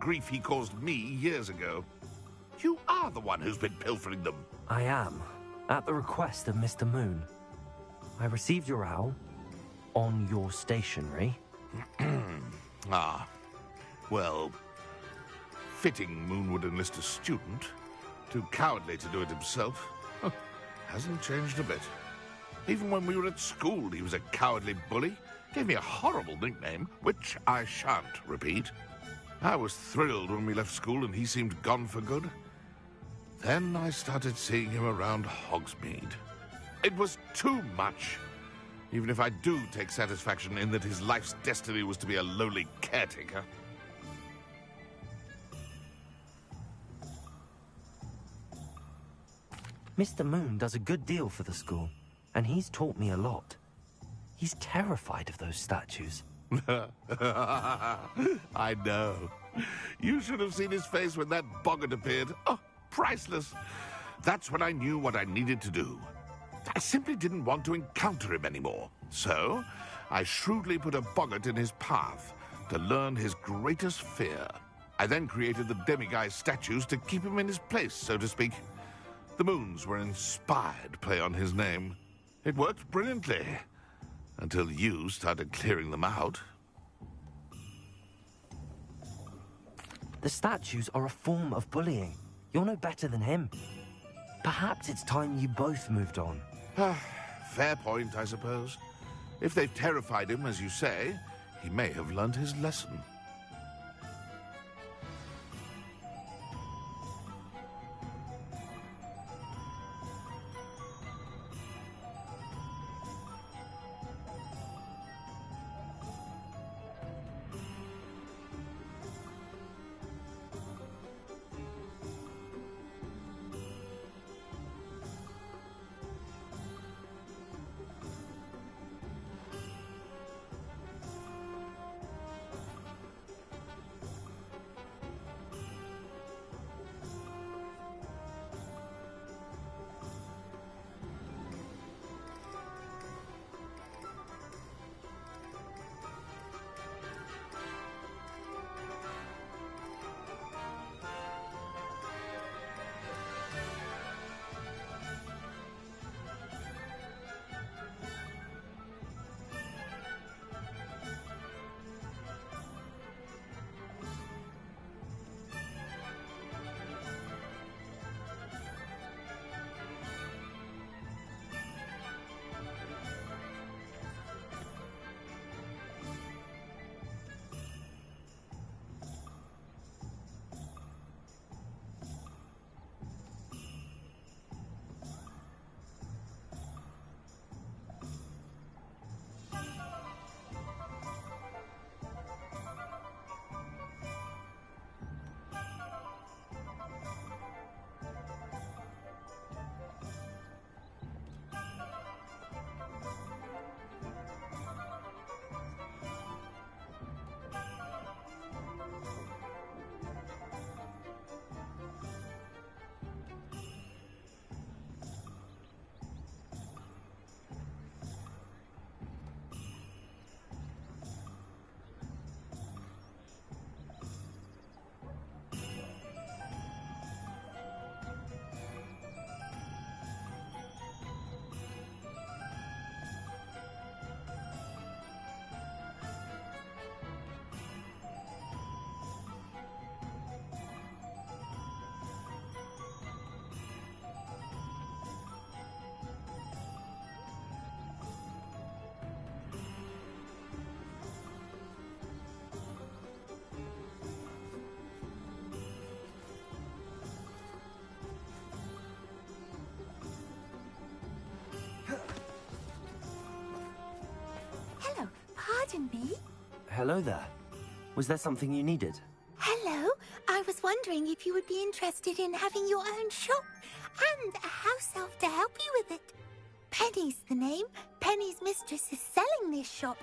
grief he caused me years ago. You are the one who's been pilfering them. I am, at the request of Mr. Moon. I received your owl on your stationery. Ah, well, fitting Moon would enlist a student. Too cowardly to do it himself. Hasn't changed a bit. Even when we were at school, he was a cowardly bully. Gave me a horrible nickname, which I shan't repeat. I was thrilled when we left school and he seemed gone for good. Then I started seeing him around Hogsmeade. It was too much. Even if I do take satisfaction in that his life's destiny was to be a lowly caretaker. Mr. Moon does a good deal for the school, and he's taught me a lot. He's terrified of those statues. I know. You should have seen his face when that boggart appeared. Oh, priceless. That's when I knew what I needed to do. I simply didn't want to encounter him anymore. So, I shrewdly put a boggart in his path to learn his greatest fear. I then created the demiguise statues to keep him in his place, so to speak. The moons were an inspired play on his name. It worked brilliantly. Until you started clearing them out. The statues are a form of bullying. You're no better than him. Perhaps it's time you both moved on. Fair point, I suppose. If they've terrified him, as you say, he may have learned his lesson. Pardon me? Hello there. Was there something you needed? Hello. I was wondering if you would be interested in having your own shop and a house elf to help you with it. Penny's the name. Penny's mistress is selling this shop.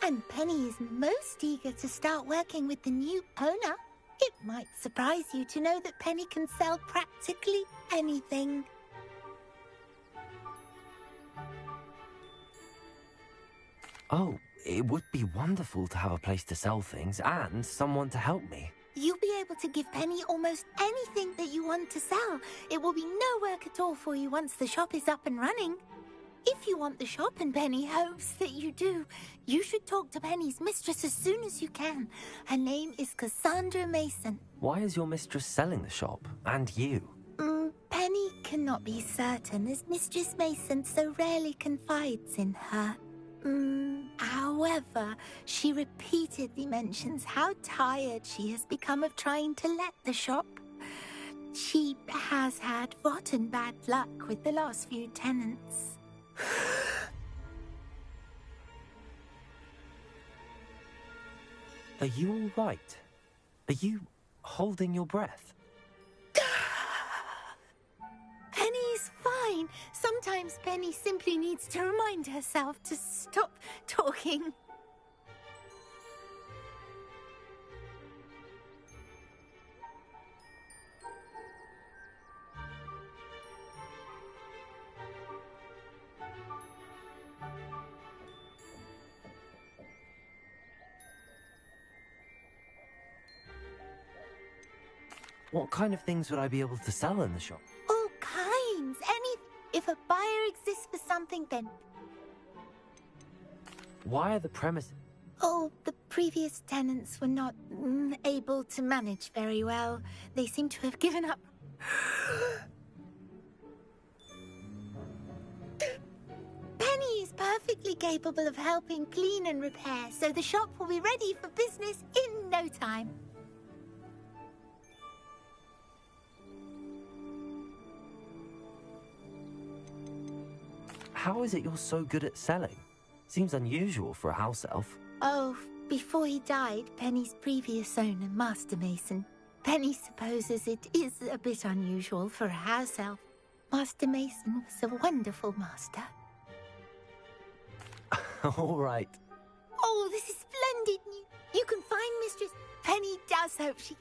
And Penny is most eager to start working with the new owner. It might surprise you to know that Penny can sell practically anything. Oh, it would be wonderful to have a place to sell things and someone to help me. you'll be able to give Penny almost anything that you want to sell. It will be no work at all for you once the shop is up and running. If you want the shop, and Penny hopes that you do, you should talk to Penny's mistress as soon as you can. Her name is Cassandra Mason. Why is your mistress selling the shop? And you? Penny cannot be certain, as Mistress Mason so rarely confides in her. However, she repeatedly mentions how tired she has become of trying to let the shop. She has had rotten bad luck with the last few tenants. Are you all right? Are you holding your breath? Penny's fine. Sometimes Penny simply needs to remind herself to stop talking. What kind of things would I be able to sell in the shop? All kinds. If a buyer exists for something, then... Why are the premises... Oh, the previous tenants were not able to manage very well. They seem to have given up. Penny is perfectly capable of helping clean and repair, so the shop will be ready for business in no time. How is it you're so good at selling? Seems unusual for a house elf. Oh, before he died, Penny's previous owner, Master Mason. Penny supposes it is a bit unusual for a house elf. Master Mason was a wonderful master. All right. Oh, this is splendid news. You can find Mistress... Penny does hope she...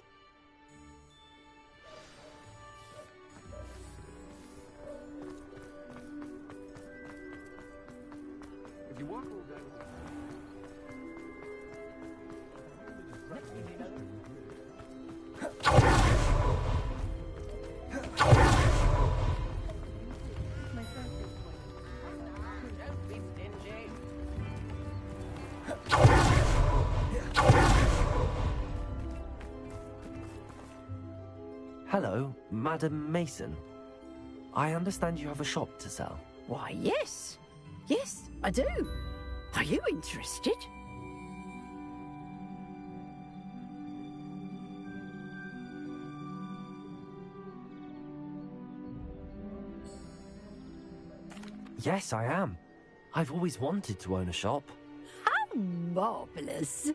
If you want all day... Hello, Madam Mason. I understand you have a shop to sell. Why, yes. Yes, I do. Are you interested? Yes, I am. I've always wanted to own a shop. How marvellous.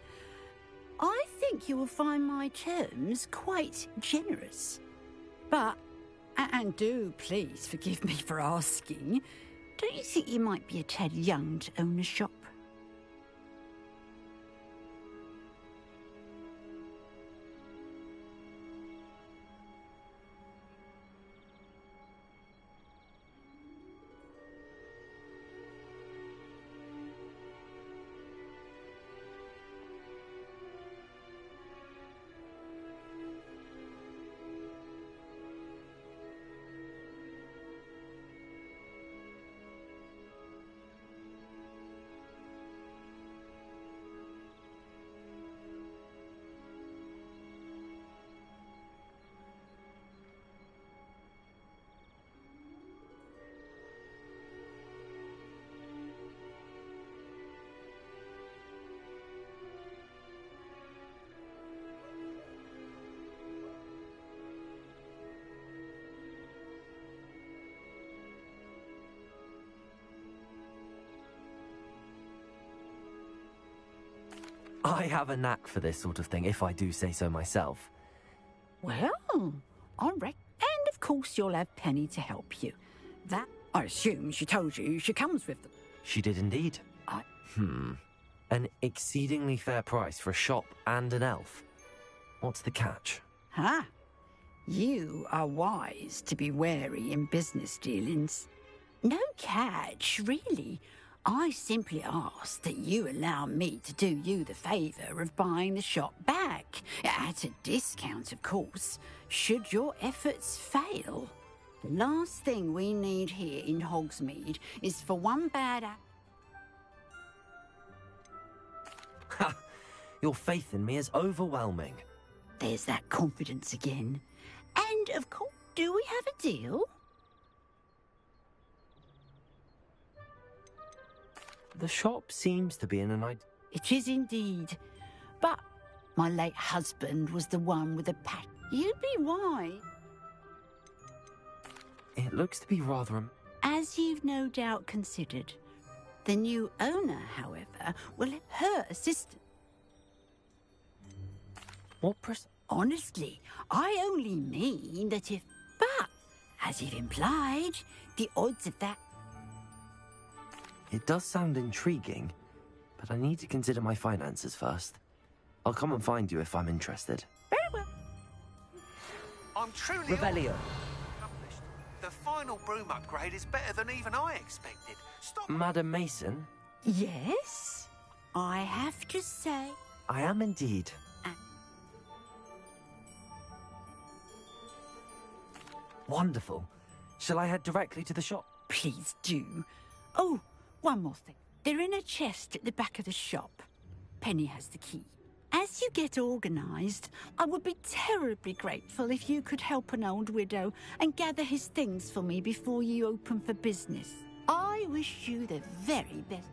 I think you will find my terms quite generous. But, and do please forgive me for asking, don't you think you might be a tad young to own a shop? I have a knack for this sort of thing, if I do say so myself. Well, I reckon. And of course you'll have Penny to help you. That, I assume she told you she comes with them. She did indeed. An exceedingly fair price for a shop and an elf. What's the catch? Ah, you are wise to be wary in business dealings. No catch, really. I simply ask that you allow me to do you the favour of buying the shop back, at a discount, of course, should your efforts fail. The last thing we need here in Hogsmeade is for one bad act. Ha! Your faith in me is overwhelming. There's that confidence again. And, of course, do we have a deal? The shop seems to be in an idea. It is indeed. But my late husband was the one with the pat. You'd be wise. It looks to be rather... As you've no doubt considered. The new owner, however, will have her assistant. Honestly, I only mean that if... But, as you've implied, the odds of that... It does sound intriguing, but I need to consider my finances first. I'll come and find you if I'm interested. Very well. I'm truly... Revelio. accomplished. The final broom upgrade is better than even I expected. Stop... Madam Mason? Yes? I have to say... I am indeed. Wonderful. Shall I head directly to the shop? Please do. Oh, one more thing. They're in a chest at the back of the shop. Penny has the key. As you get organised, I would be terribly grateful if you could help an old widow and gather his things for me before you open for business. I wish you the very best.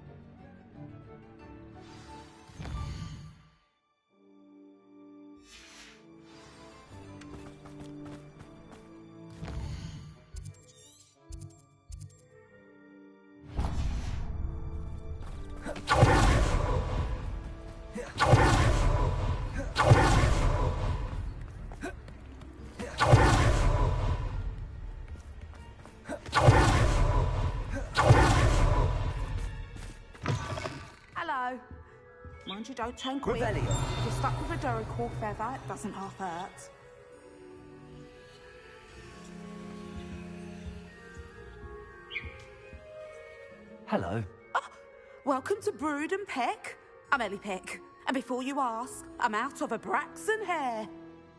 Hello. Mind you don't turn quick. Revelio. If you're stuck with a Duracell feather, it doesn't half hurt. Hello. Welcome to Brood and Peck. I'm Ellie Peck. And before you ask, I'm out of a Braxton hair.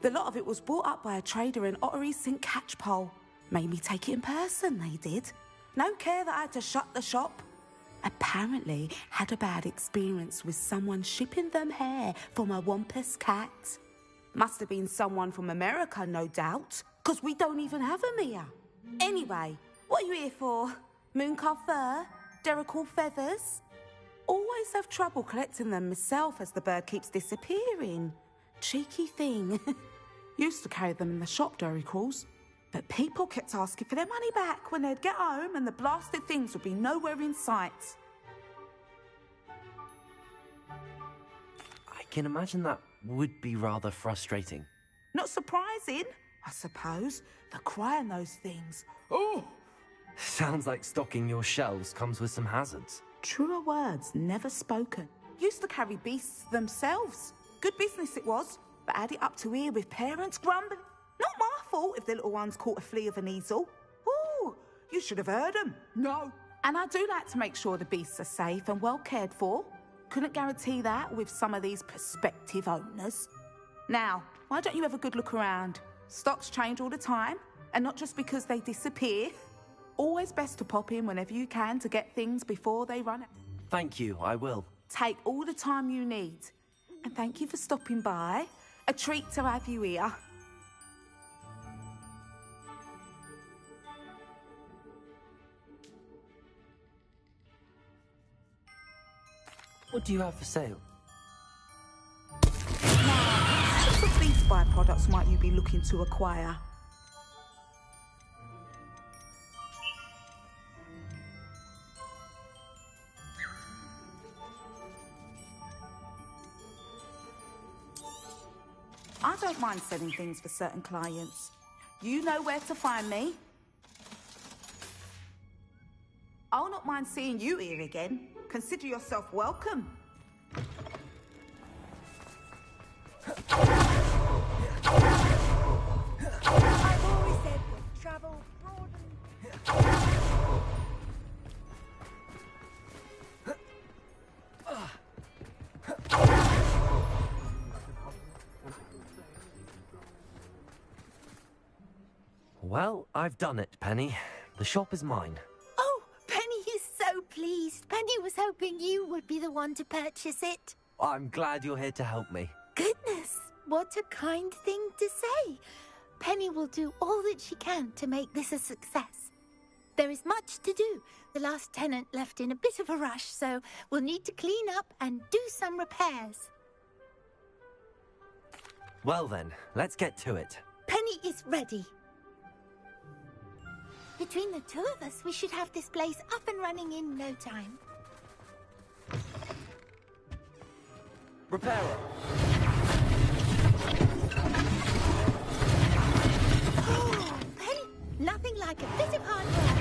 The lot of it was bought up by a trader in Ottery St. Catchpole. Made me take it in person, they did. No care that I had to shut the shop. Apparently had a bad experience with someone shipping them hair from a Wampus cat. Must have been someone from America, no doubt, because we don't even have them here. Anyway, what are you here for? Mooncar fur? Duracell feathers? Always have trouble collecting them myself as the bird keeps disappearing. Cheeky thing. Used to carry them in the shop, Duracells. But people kept asking for their money back when they'd get home and the blasted things would be nowhere in sight. I can imagine that would be rather frustrating. Not surprising, I suppose. The cry on those things. Oh! Sounds like stocking your shelves comes with some hazards. Truer words never spoken. Used to carry beasts themselves. Good business it was, but had it up to here with parents grumbling. Not my fault if the little ones caught a flea of an easel. Ooh, you should have heard them. No. And I do like to make sure the beasts are safe and well cared for. Couldn't guarantee that with some of these prospective owners. Now, why don't you have a good look around? Stocks change all the time, and not just because they disappear. Always best to pop in whenever you can to get things before they run out. Thank you, I will. Take all the time you need. And thank you for stopping by. A treat to have you here. What do you have for sale? Now, what sort of beast byproducts might you be looking to acquire? I don't mind selling things for certain clients. You know where to find me. I'll not mind seeing you here again. Consider yourself welcome. I've always said with travel, broaden... Well, I've done it, Penny. The shop is mine. Oh, Penny is so pleased. Penny was hoping you would be the one to purchase it. I'm glad you're here to help me. Goodness, what a kind thing to say. Penny will do all that she can to make this a success. There is much to do. The last tenant left in a bit of a rush, so we'll need to clean up and do some repairs. Well then, let's get to it. Penny is ready. Between the two of us, we should have this place up and running in no time. Repairer. Oh, Penny, nothing like a bit of hard work.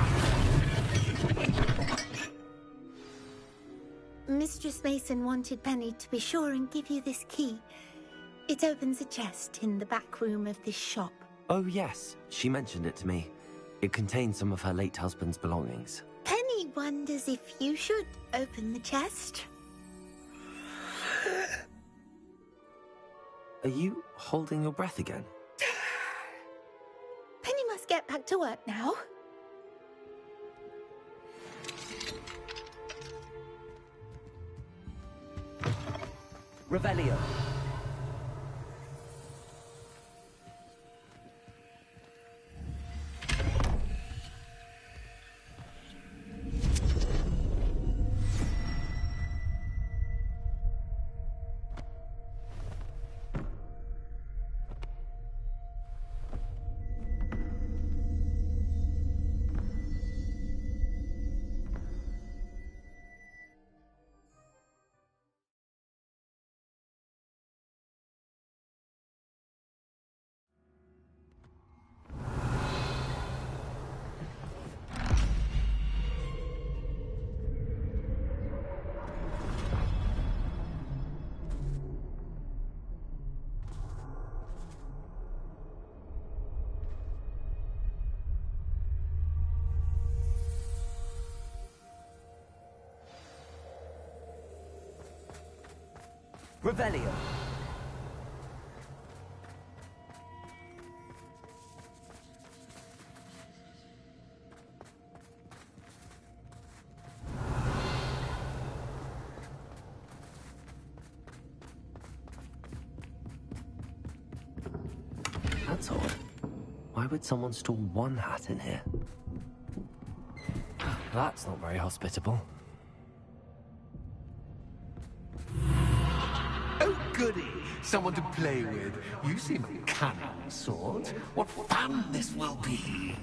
Mistress Mason wanted Penny to be sure and give you this key. It opens a chest in the back room of this shop. Oh yes, she mentioned it to me. It contains some of her late husband's belongings. Penny wonders if you should open the chest. Are you holding your breath again? Penny must get back to work now. Revelio. Revelio. That's odd. Why would someone store one hat in here? That's not very hospitable. Oh, goody! Someone to play with. You seem a cunning sort. What fun this will be!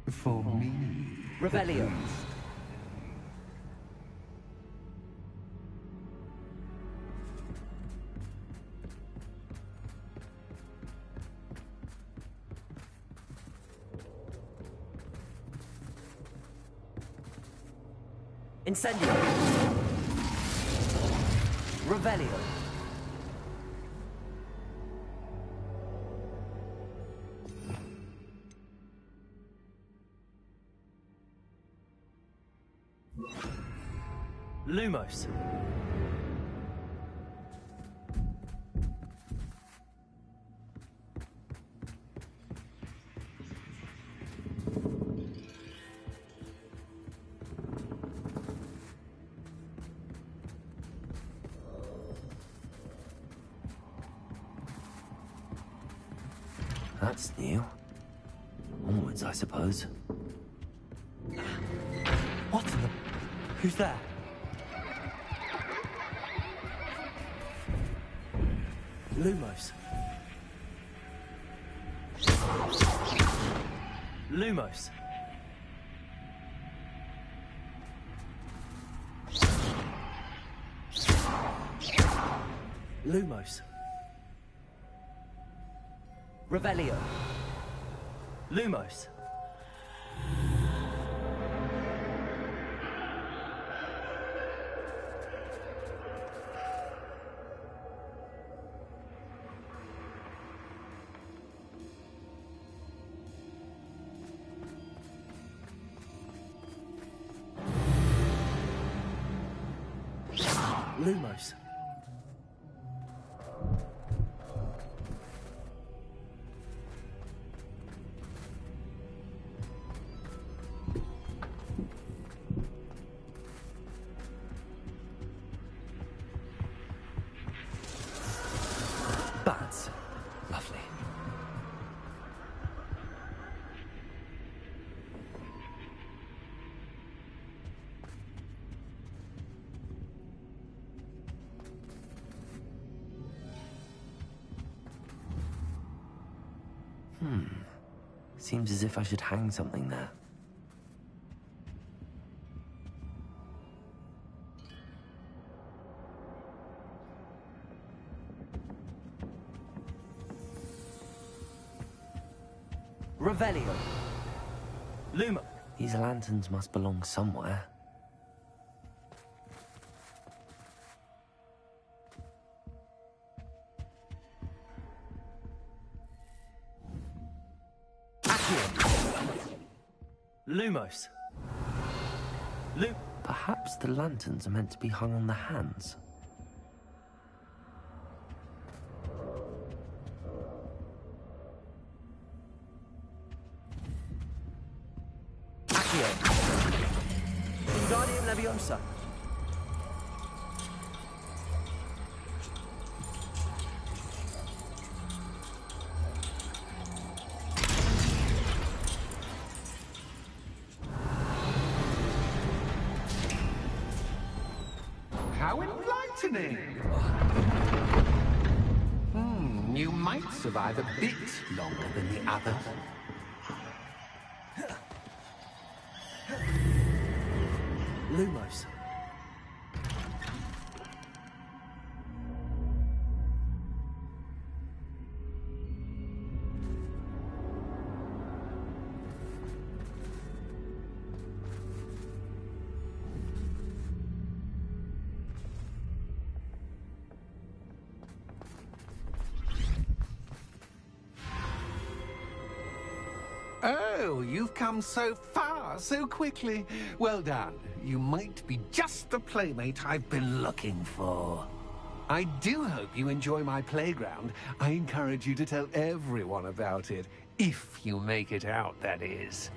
For me. Revelio. Incendio. Revelio. Lumos. That's new. Onwards, I suppose. What in the... Who's there? Lumos. Lumos. Lumos. Revelio. Lumos. Lumos. Bats. Lovely. Seems as if I should hang something there. Revelio. Luma. These lanterns must belong somewhere. Lumos. Perhaps the lanterns are meant to be hung on the hands. Accio. Wingardium Leviosa. How enlightening! You might survive a bit longer than the others. Lumos. Oh, you've come so far so quickly. Well done. You might be just the playmate I've been looking for. I do hope you enjoy my playground. I encourage you to tell everyone about it. If you make it out, that is.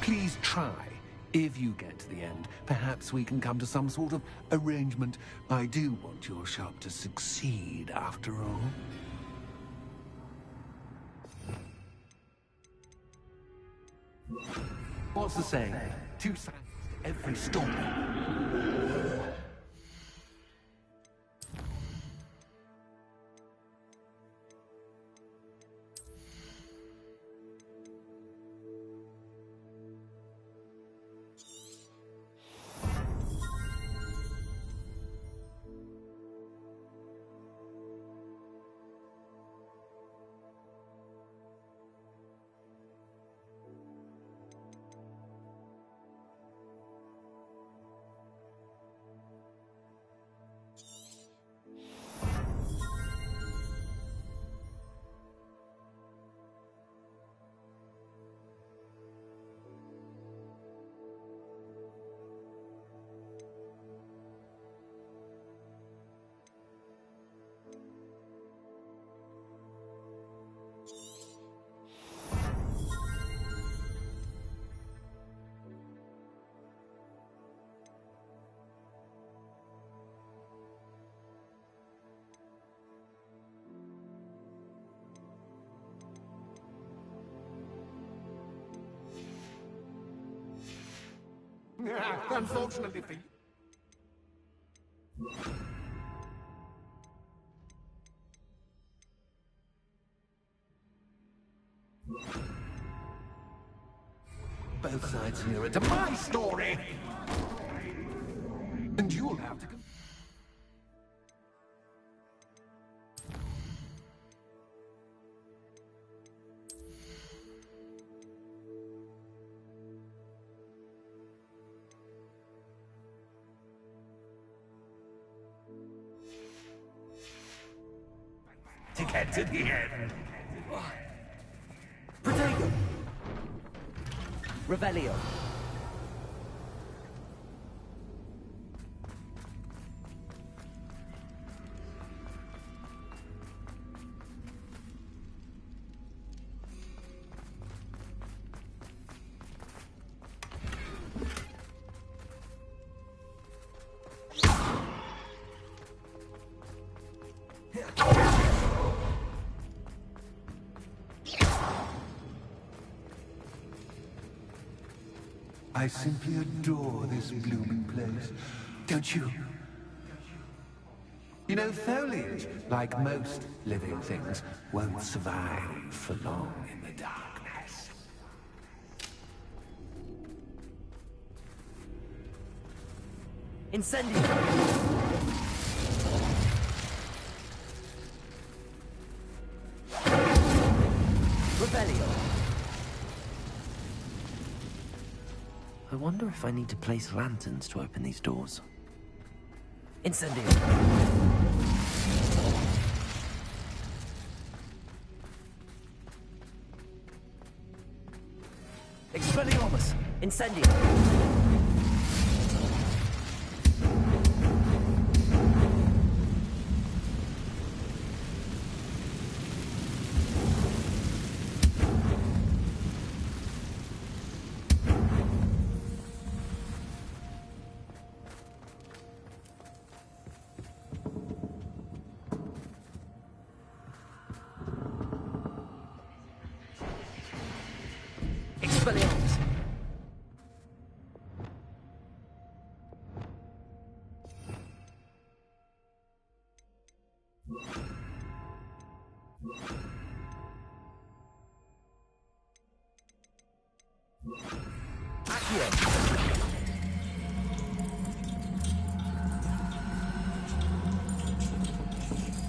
Please try. If you get to the end, perhaps we can come to some sort of arrangement. I do want your shop to succeed, after all. What's the saying? Two sides to every story. Unfortunately for you. Both sides nearer to my story. And you'll have to... to get to the end. Protego. Revelio. I simply adore this blooming place. Don't you? You know, foliage, like most living things, won't survive for long in the darkness. Incendio! Rebellion! I wonder if I need to place lanterns to open these doors. Incendio! Expelliarmus! Incendio! Expelliarmus! Accio!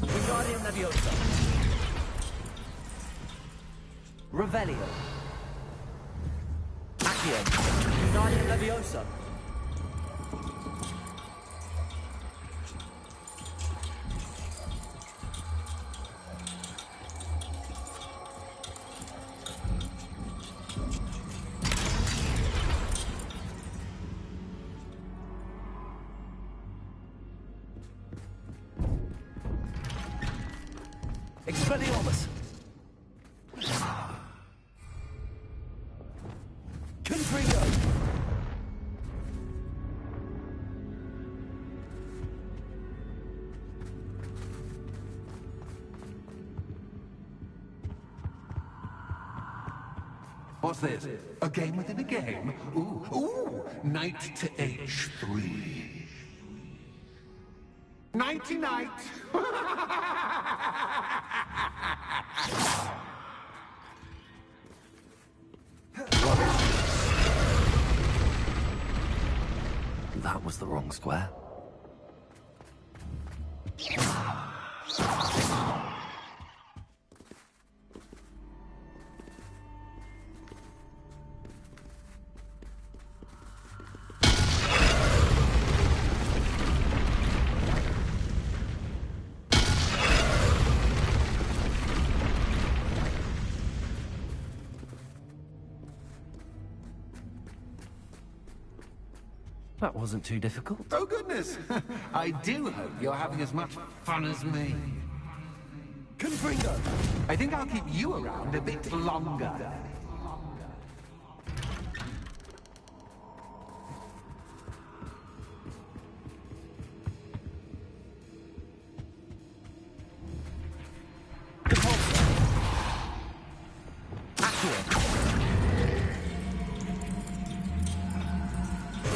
Wingardium Leviosa! Revelio! Accio! Wingardium Leviosa! Expelliarmus! Confringo! What's this? A game within a game? Ooh, knight to h3. Nighty night! That was the wrong square. That wasn't too difficult. Oh, goodness! I do hope you're having as much fun as me. Confringo! I think I'll keep you around a bit longer.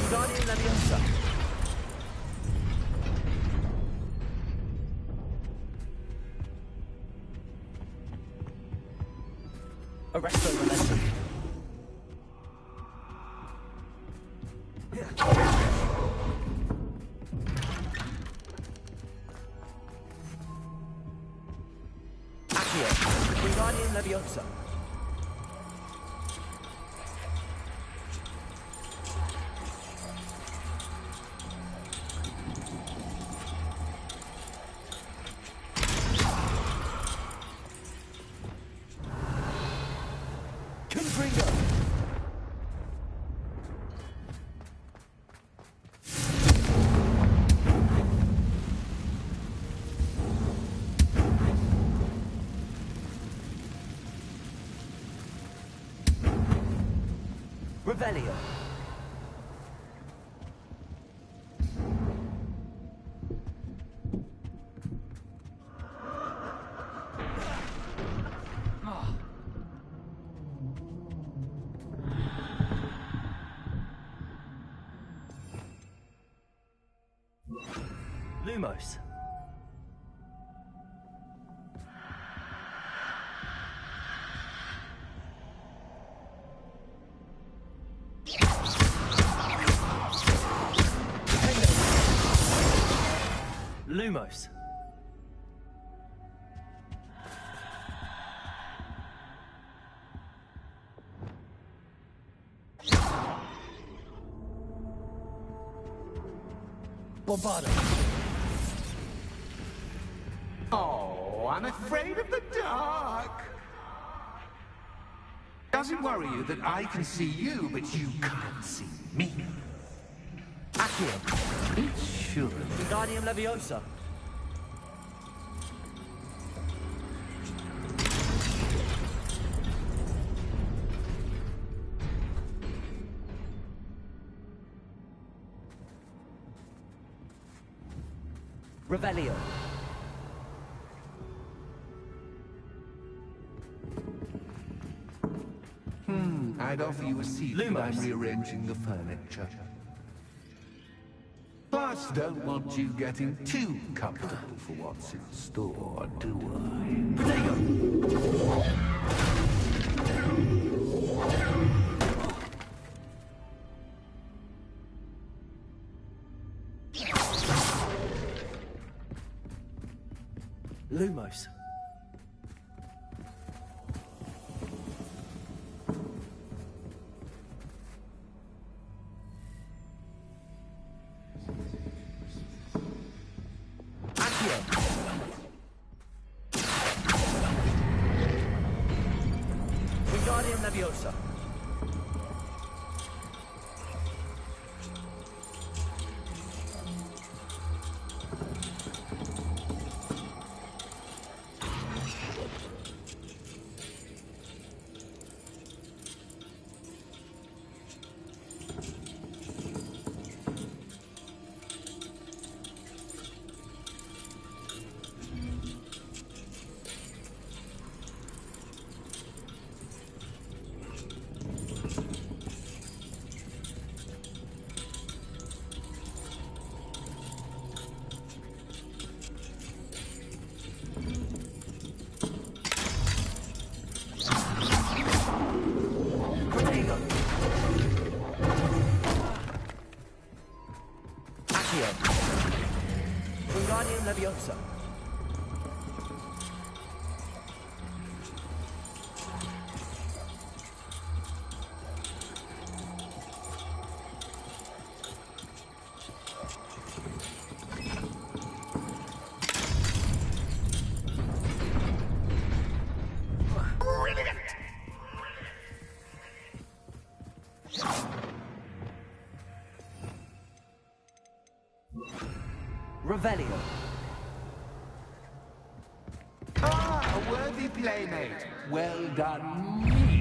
Wingardium Leviosa! Arresto Momentum! Accio! Wingardium Leviosa! Confringo! Revelio! Lumos. Lumos. Bombardo. Oh, I'm afraid of the dark. Does it worry you that I can see you, but you can't see me? Accio. It should. Wingardium Leviosa. Revelio. I'd offer you a seat, but I'm Lumos. rearranging the furniture. Plus, don't want you getting too comfortable for what's in store, do I? Protego. Lumos. Accio. Wingardium Leviosa. Protego. Accio. Wingardium Leviosa. Revelio. Ah, a worthy playmate. Well done, me.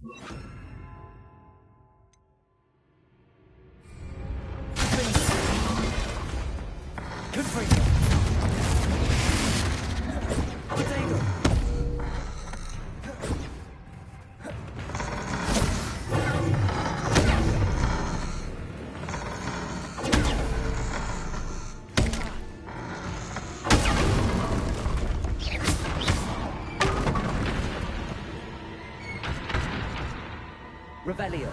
Good freedom. Potato. Revelio.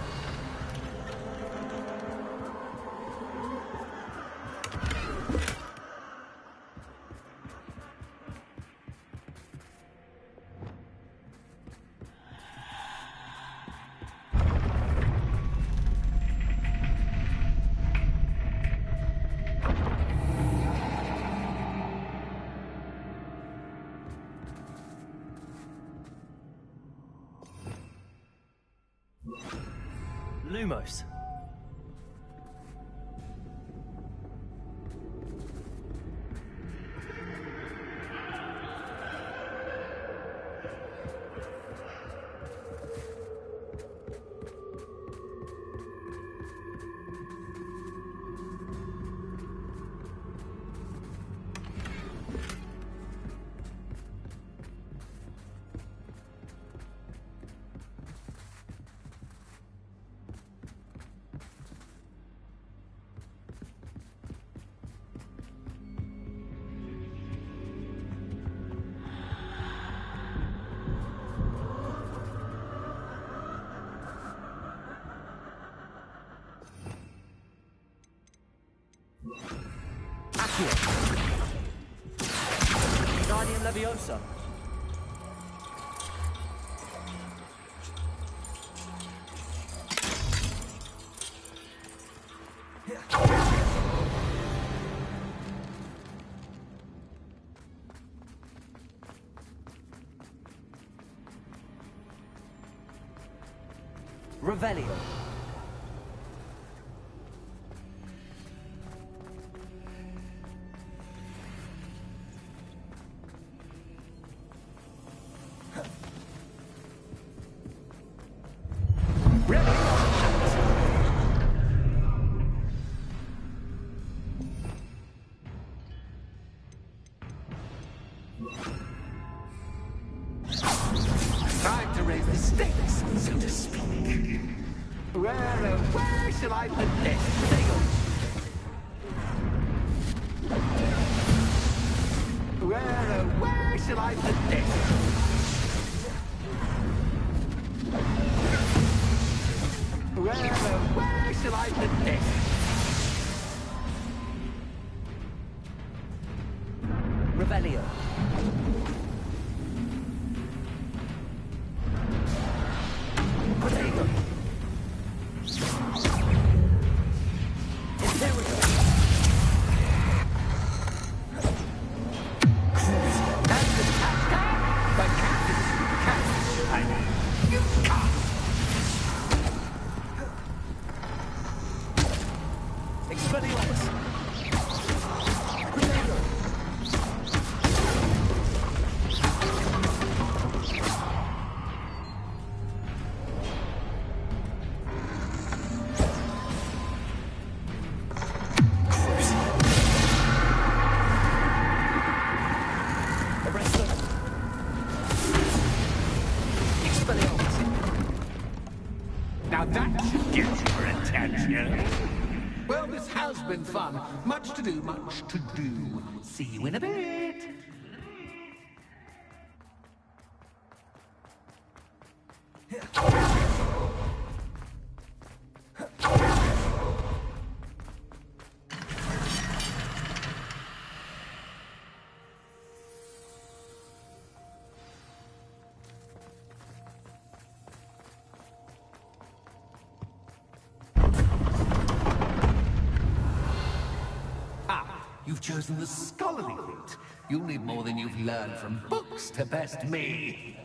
Lumos. Guardian Leviosa. Revelio. Time to raise the stakes, so to speak. Where shall I put this? Where shall I put this? Where shall I put this? Revelio. Potato. Now that should get your attention. Well, this has been fun. Much to do, much to do. See you in a bit. You've chosen the scholarly route. You'll need more than you've learned from books to best me.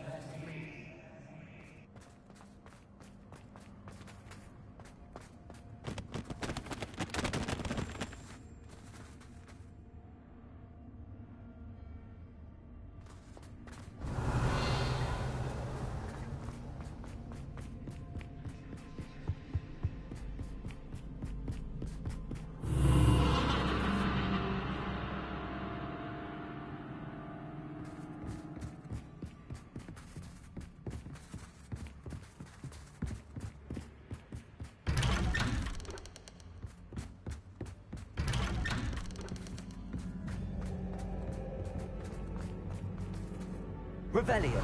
Revelio.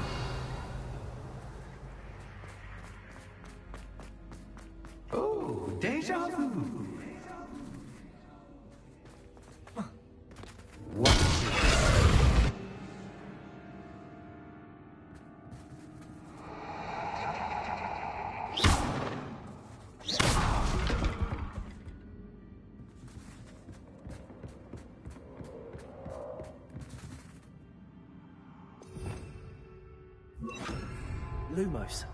Oh, déjà vu. Lumos.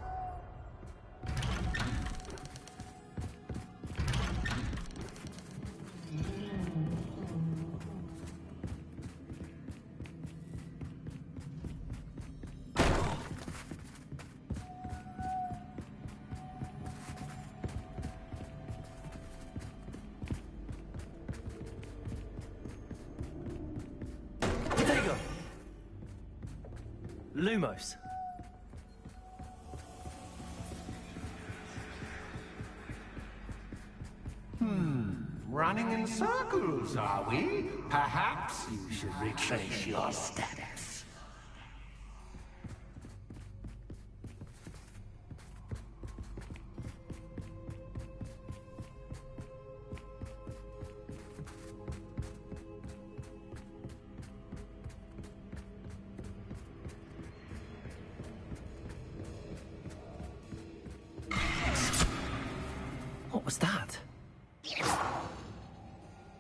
Protego. Lumos. Running in circles, are we? Perhaps you should retrace your steps. What was that?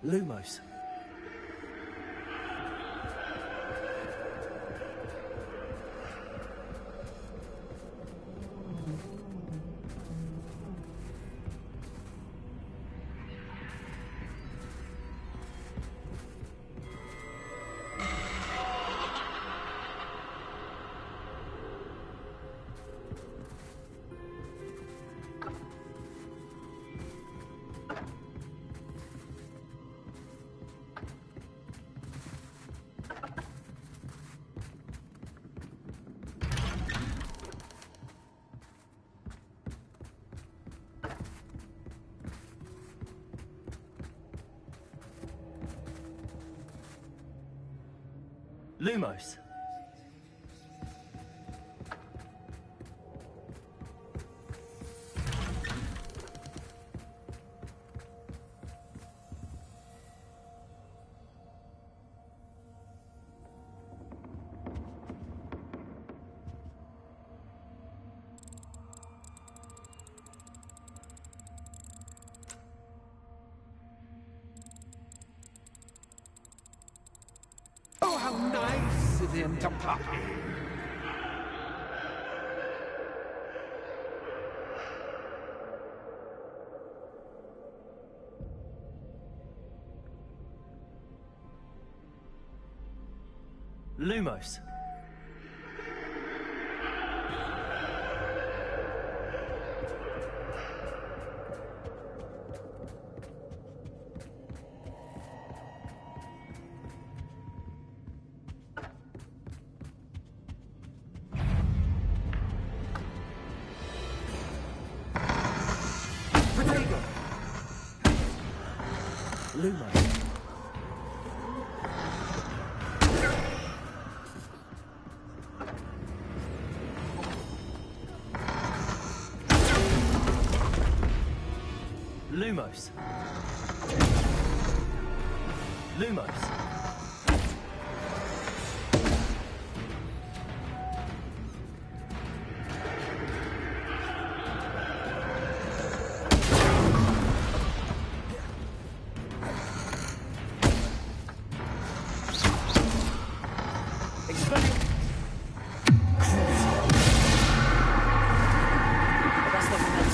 Lumos. Lumos. Oh, how nice of him to pop in. Lumos. Protego. Lumos. Lumos. Lumos. Expellium. That's not meant.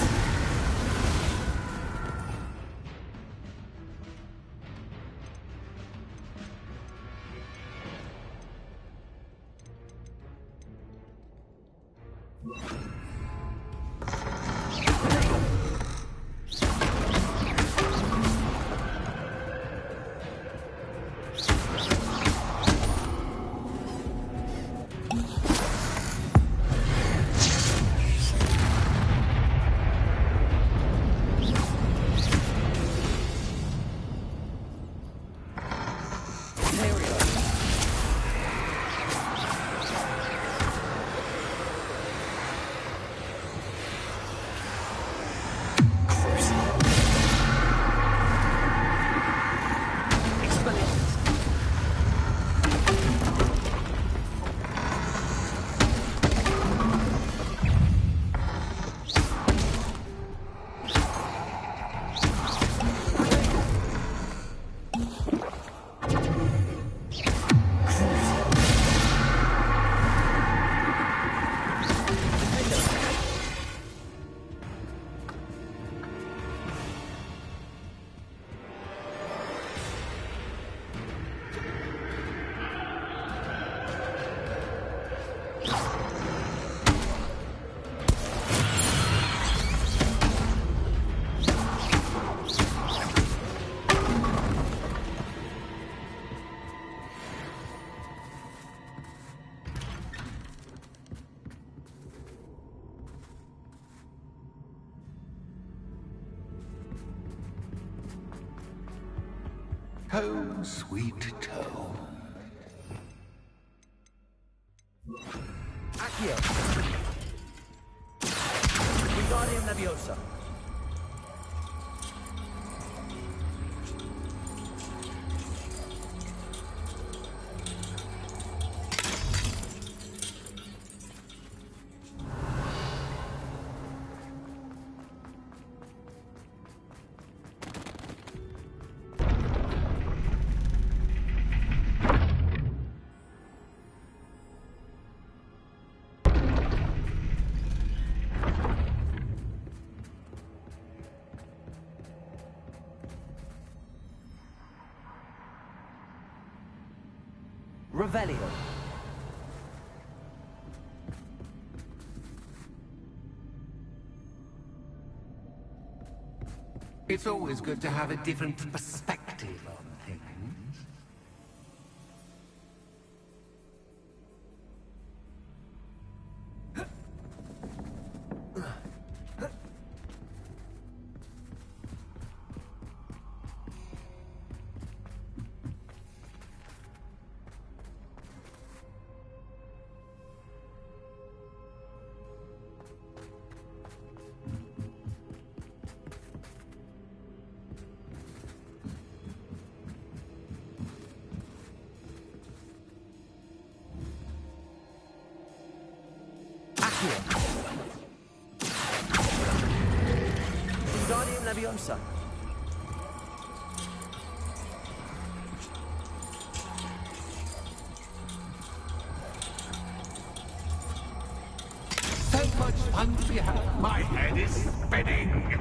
Home, sweet home. Accio! Wingardium Leviosa! Revelio. It's always good to have a different perspective on things. Wingardium Leviosa. So much fun to be had. My head is spinning.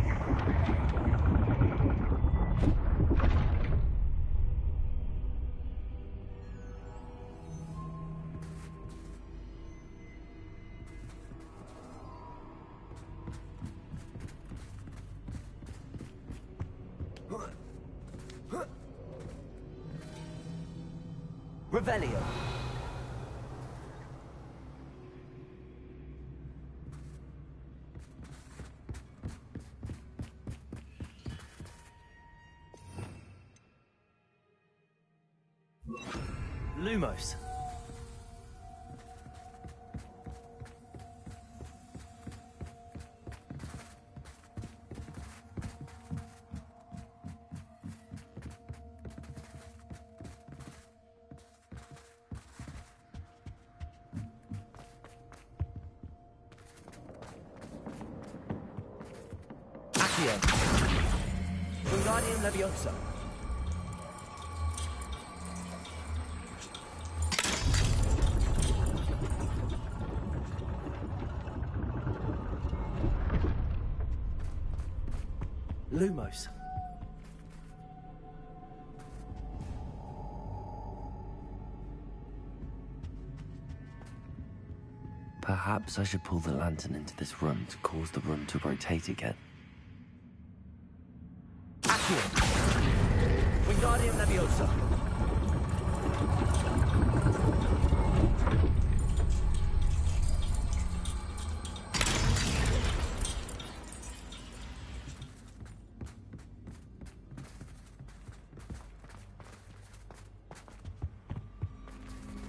Revelio. Lumos. Accio. Wingardium Leviosa. Lumos. Perhaps I should pull the lantern into this room to cause the room to rotate again. Accio! Wingardium Leviosa!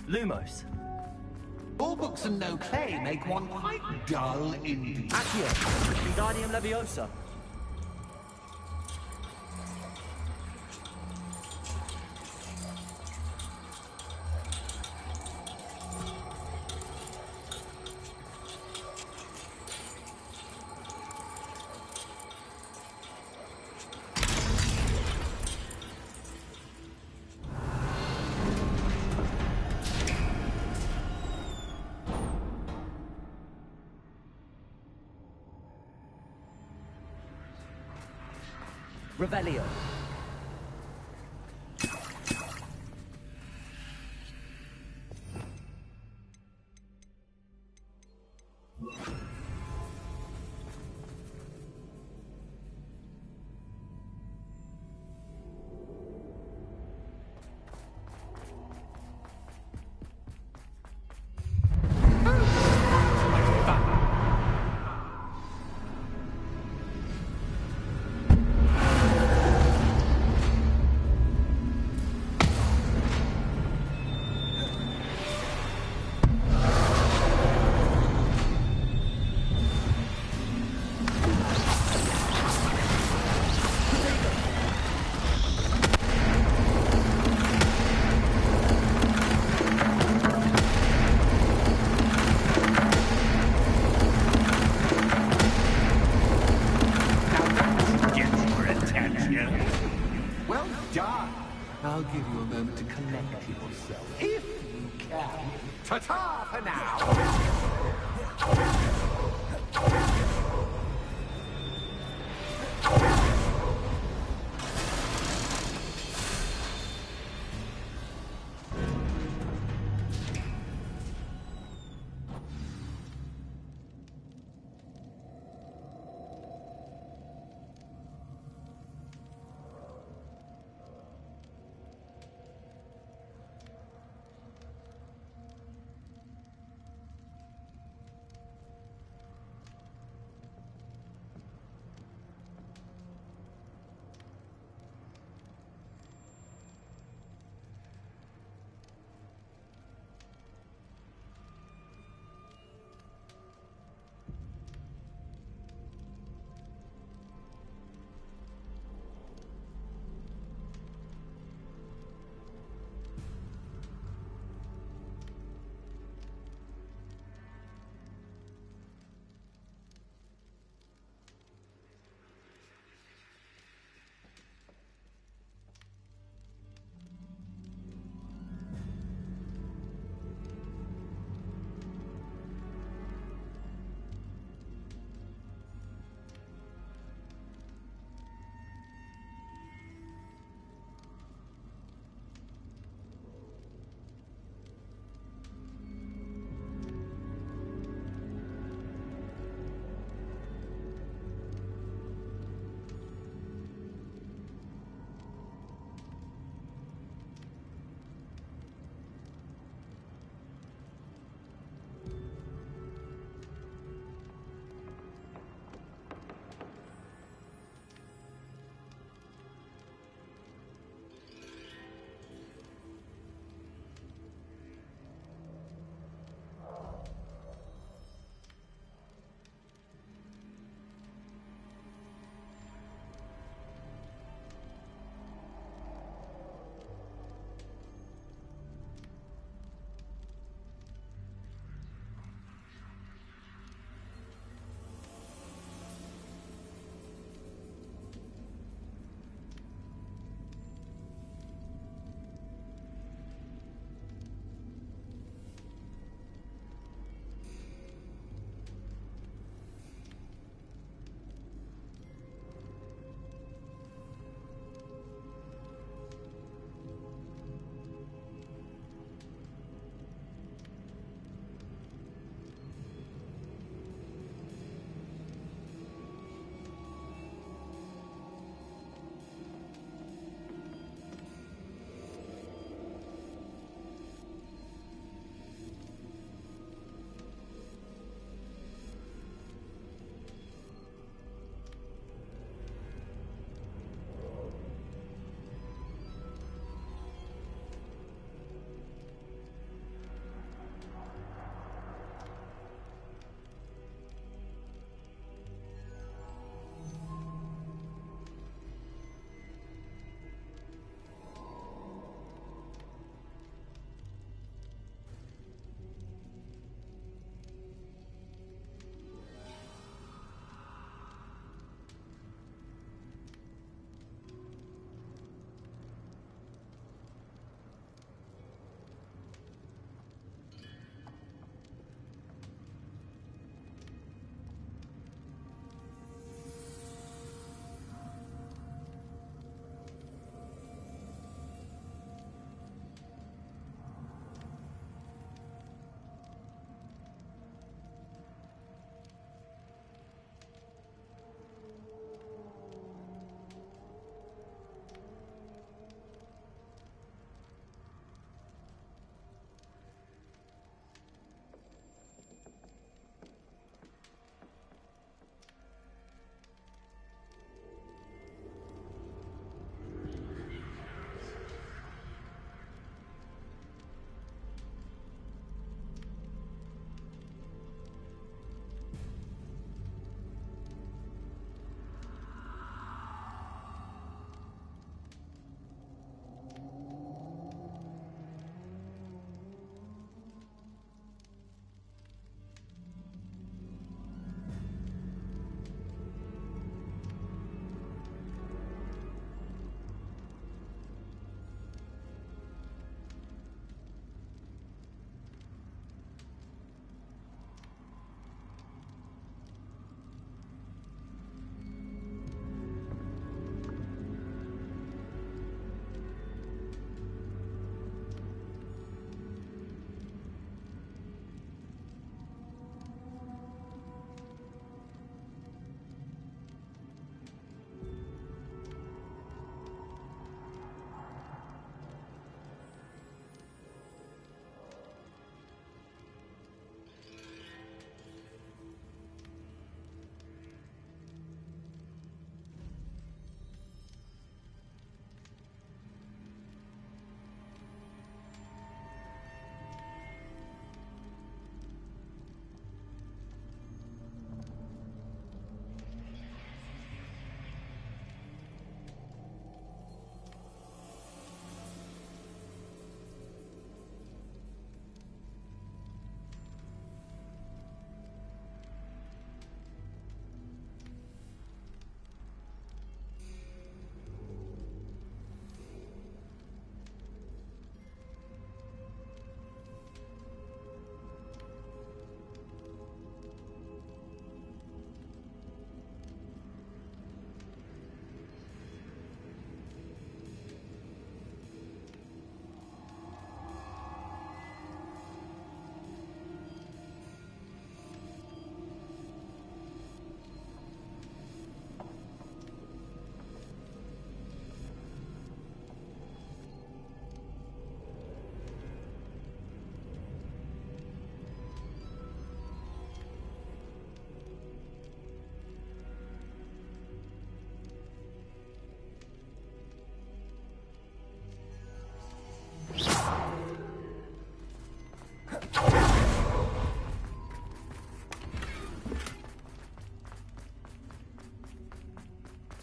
Lumos! All books and no play make one quite dull indeed. Accio! Wingardium Leviosa! Revelio.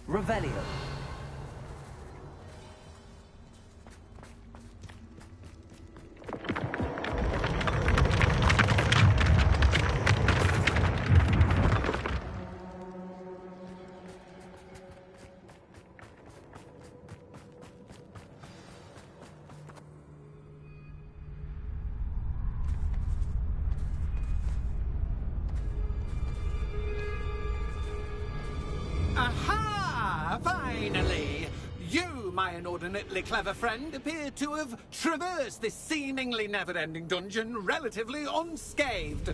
Revelio. Aha! Finally! You, my inordinately clever friend, appear to have traversed this seemingly never-ending dungeon relatively unscathed.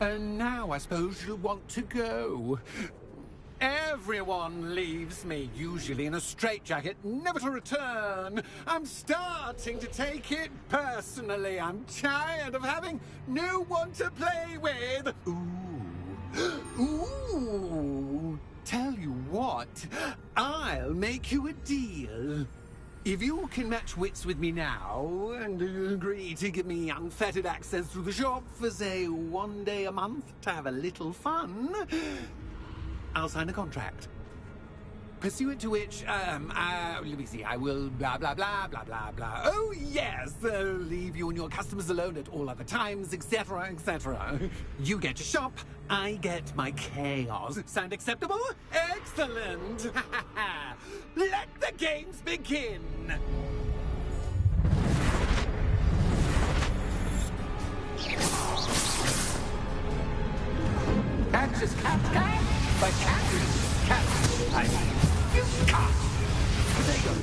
And now I suppose you'll want to go. Everyone leaves me, usually in a straitjacket, never to return. I'm starting to take it personally. I'm tired of having no one to play with. Ooh. Tell you what, I'll make you a deal. If you can match wits with me now, and agree to give me unfettered access through the shop for, say, 1 day a month to have a little fun, I'll sign a contract. Pursuant to which, let me see, I will blah, blah, blah, blah, blah, blah. Oh, yes, leave you and your customers alone at all other times, etc., etc. You get your shop, I get my chaos. Sound acceptable? Excellent! Let the games begin! Catch is cat, but cat is cat. I mean, you cat. There you go.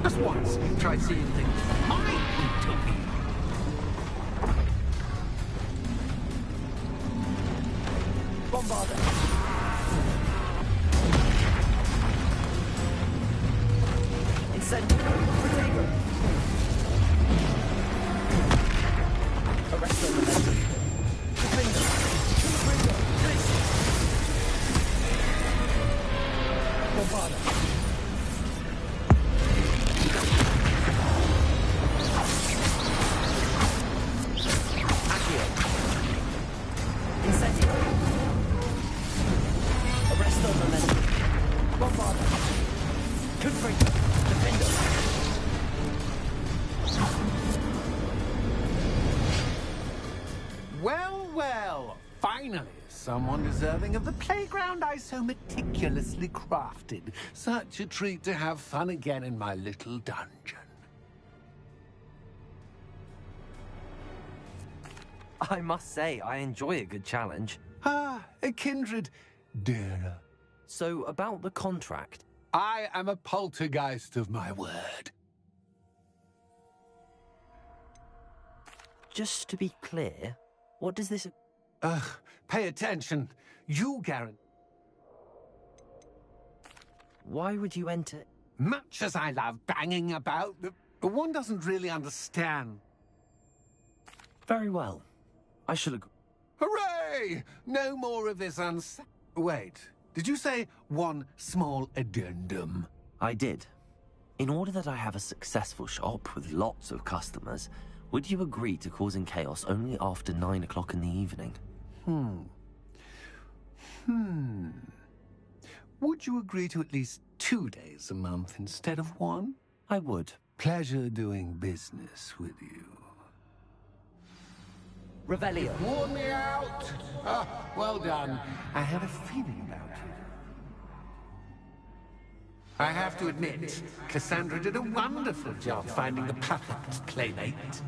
Just once, try seeing things from my point of view. Bombarder. Incendio. Protego. Arresto momentum. Finally, someone deserving of the playground I so meticulously crafted. Such a treat to have fun again in my little dungeon. I must say, I enjoy a good challenge. Ah, a kindred dearer. So, about the contract. I am a poltergeist of my word. Just to be clear, what does this... Pay attention. You guarantee... Why would you enter... Much as I love banging about, one doesn't really understand. Very well. I shall agree. Hooray! No more of this Wait, did you say one small addendum? I did. In order that I have a successful shop with lots of customers, would you agree to causing chaos only after 9 o'clock in the evening? Would you agree to at least 2 days a month instead of 1? I would. Pleasure doing business with you. Revelio. Warn me out! Ah, well done. I had a feeling about it. I have to admit, Cassandra did a wonderful job finding the perfect playmate.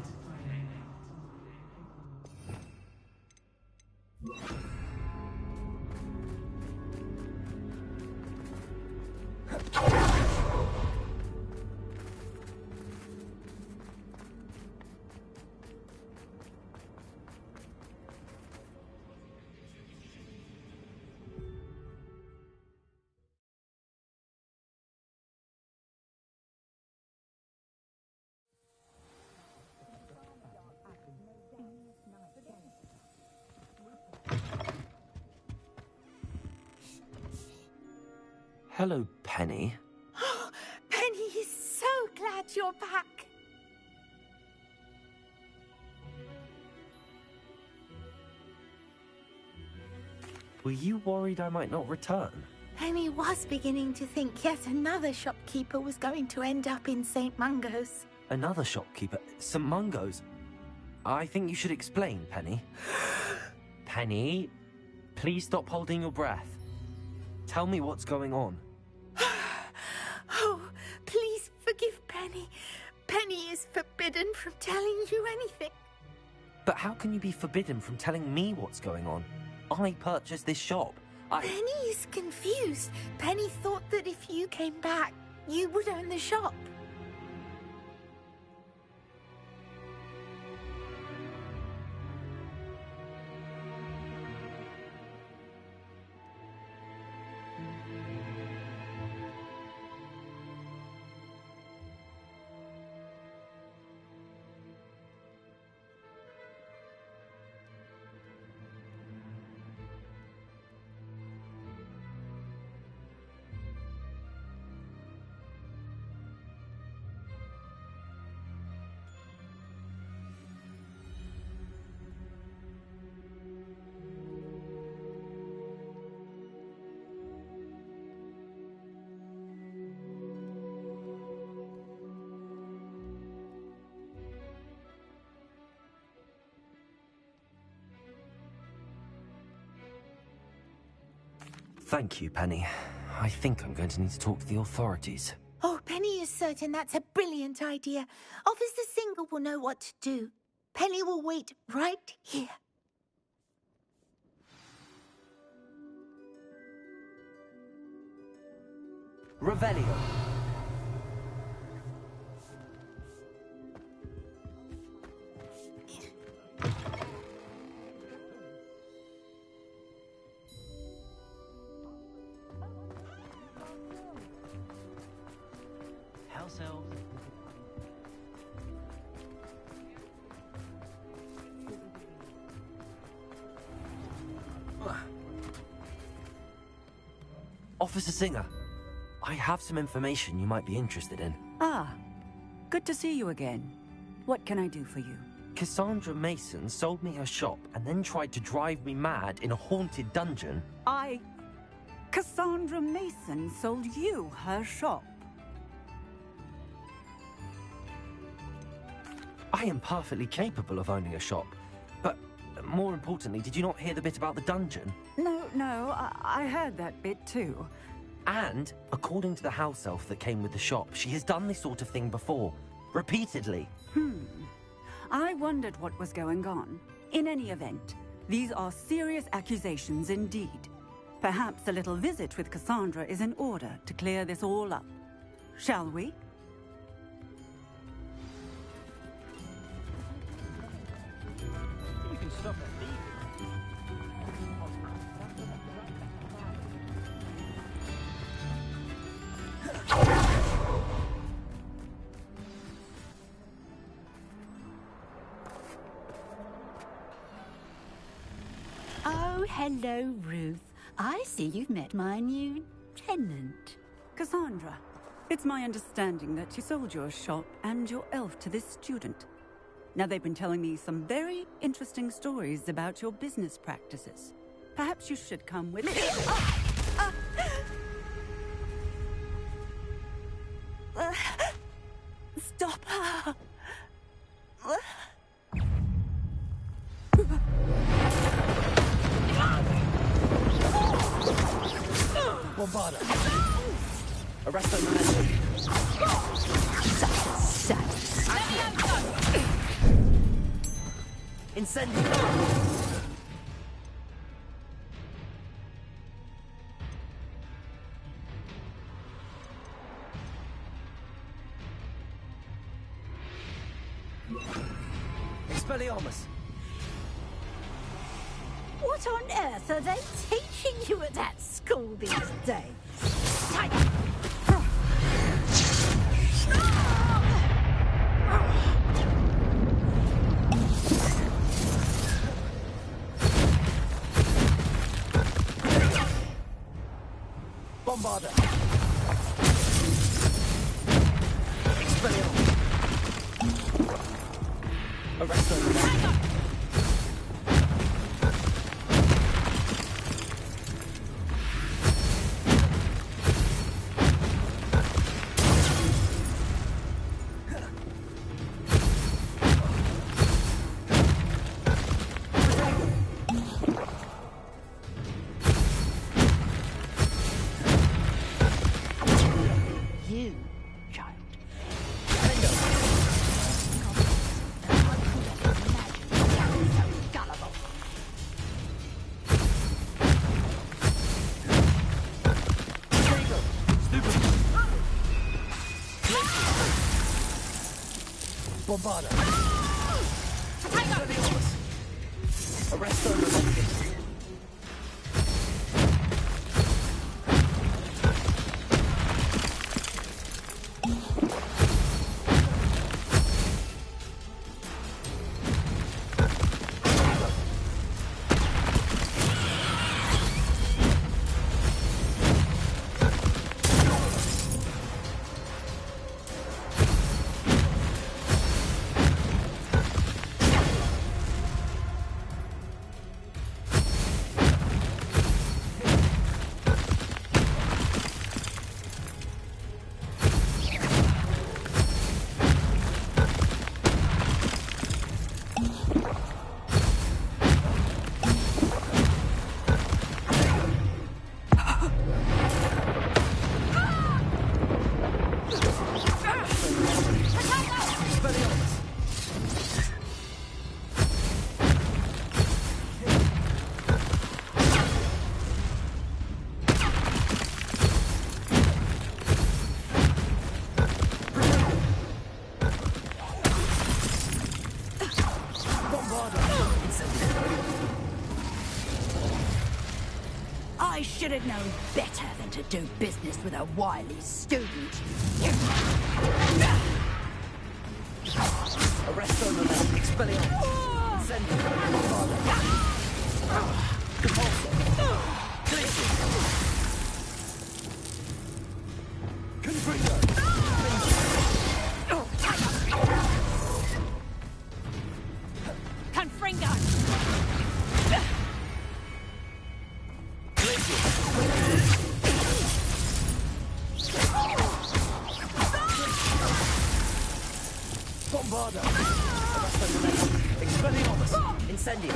Hello, Penny. Penny is so glad you're back. Were you worried I might not return? Penny was beginning to think yet another shopkeeper was going to end up in St. Mungo's. Another shopkeeper? St. Mungo's? I think you should explain, Penny. Penny, please stop holding your breath. Tell me what's going on. Oh, please forgive Penny. Penny is forbidden from telling you anything. But how can you be forbidden from telling me what's going on? I purchased this shop. Penny is confused. Penny thought that if you came back, you would own the shop. Thank you, Penny. I think I'm going to need to talk to the authorities. Oh, Penny is certain that's a brilliant idea. Officer Single will know what to do. Penny will wait right here. Revelio. House elves. Officer Singer, I have some information you might be interested in. Ah, good to see you again. What can I do for you? Cassandra Mason sold me her shop and then tried to drive me mad in a haunted dungeon. Cassandra Mason sold you her shop. I am perfectly capable of owning a shop, but more importantly, did you not hear the bit about the dungeon? No, I heard that bit too. And, according to the house elf that came with the shop, she has done this sort of thing before. Repeatedly. I wondered what was going on. In any event, these are serious accusations indeed. Perhaps a little visit with Cassandra is in order to clear this all up. Shall we? You can stop at Oh, hello, Ruth. I see you've met my new tenant. Cassandra, it's my understanding that you sold your shop and your elf to this student. Now, they've been telling me some very interesting stories about your business practices. Perhaps you should come with me. Stop her! Bombarda! Arrest the man! Incendio! Expelliarmus! What on earth are they teaching you at that school these days? Bombarda! Expelliarmus! Arrest the You, child. Bombarda! Expelliarmus! Arresto Relentis! I should have known better than to do business with a wily student. Arresto Relentis! Expelliarmus! Incendio! Bombarda! Compulso! Confringo! Bombarda! Arresto Relentis! Expelliarmus! Incendio! Incendio!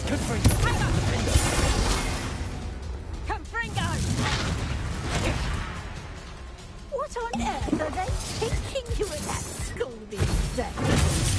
Confringo! Confringo! What on earth are they teaching you at that school these days?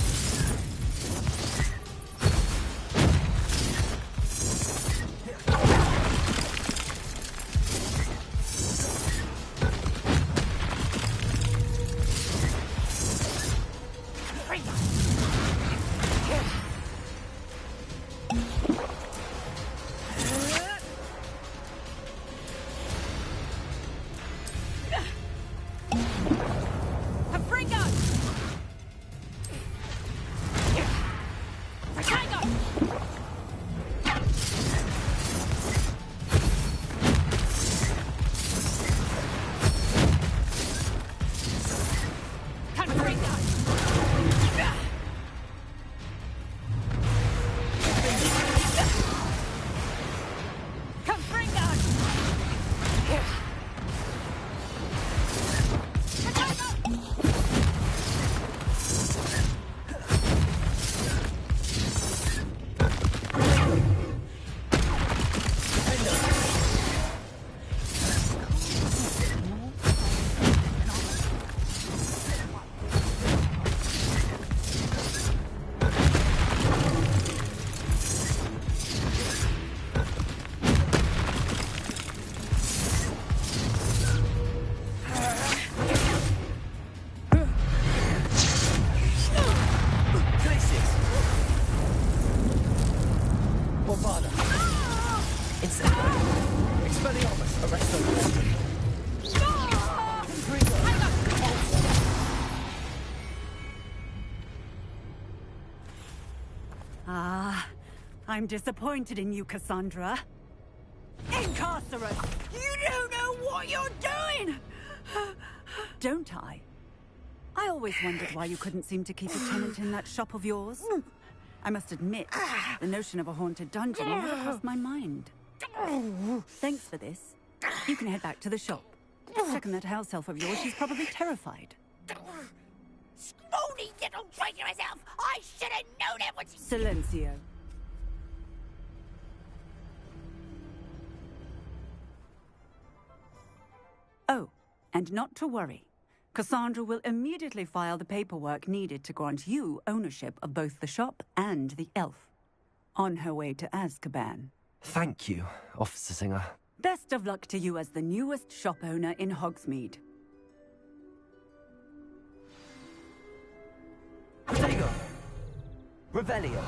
I'm disappointed in you, Cassandra. Incarcerate! You don't know what you're doing! Don't I? I always wondered why you couldn't seem to keep a tenant in that shop of yours. I must admit, the notion of a haunted dungeon never crossed my mind. Thanks for this. You can head back to the shop. Checking that house elf of yours, she's probably terrified. Spoony little traitor herself! I should have known it was... Silencio. Oh, and not to worry. Cassandra will immediately file the paperwork needed to grant you ownership of both the shop and the elf. On her way to Azkaban. Thank you, Officer Singer. Best of luck to you as the newest shop owner in Hogsmeade. Protego! Revelio!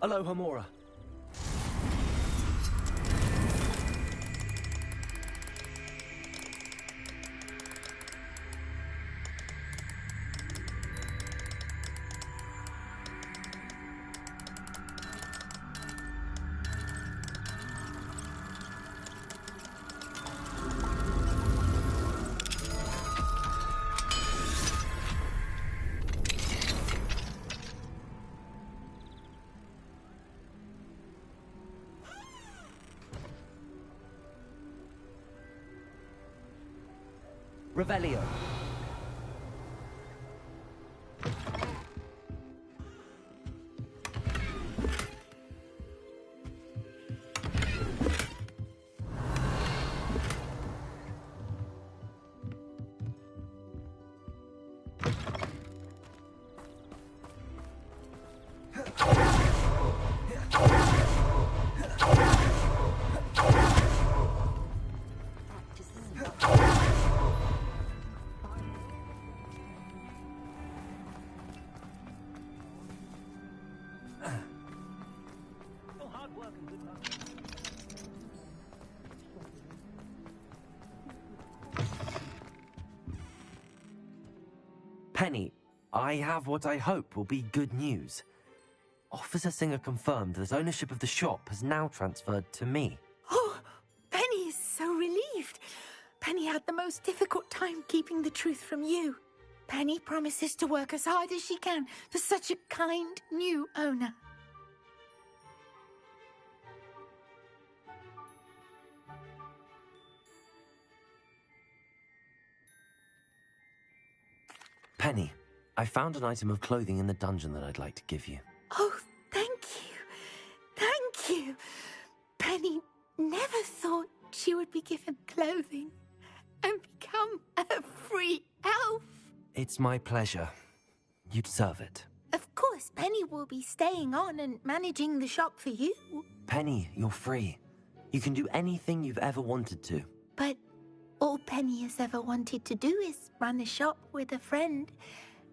Aloha Mora. Revelio. Penny, I have what I hope will be good news. Officer Singer confirmed that ownership of the shop has now transferred to me. Oh, Penny is so relieved. Penny had the most difficult time keeping the truth from you. Penny promises to work as hard as she can for such a kind new owner. Penny, I found an item of clothing in the dungeon that I'd like to give you. Oh, thank you. Thank you. Penny never thought she would be given clothing and become a free elf. It's my pleasure. You deserve it. Of course, Penny will be staying on and managing the shop for you. Penny, you're free. You can do anything you've ever wanted to. But all Penny has ever wanted to do is run a shop with a friend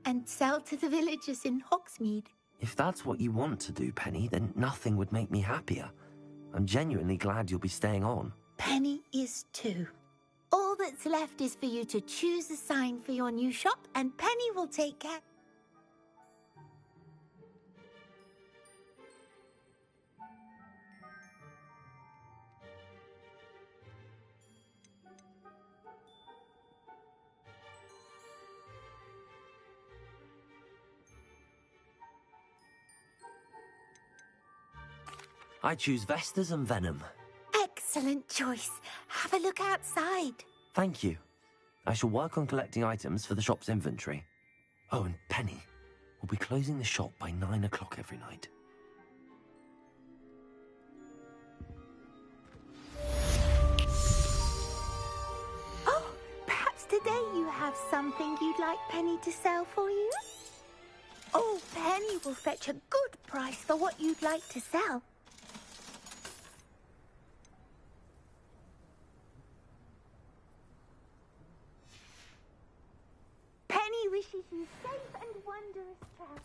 and sell to the villagers in Hogsmeade. If that's what you want to do, Penny, then nothing would make me happier. I'm genuinely glad you'll be staying on. Penny is too. All that's left is for you to choose a sign for your new shop, and Penny will take care. I choose Vestas and Venom. Excellent choice. Have a look outside. Thank you. I shall work on collecting items for the shop's inventory. Oh, and Penny, we'll be closing the shop by 9 o'clock every night. Oh, perhaps today you have something you'd like Penny to sell for you? Oh, Penny will fetch a good price for what you'd like to sell. Penny wishes you safe and wondrous travels.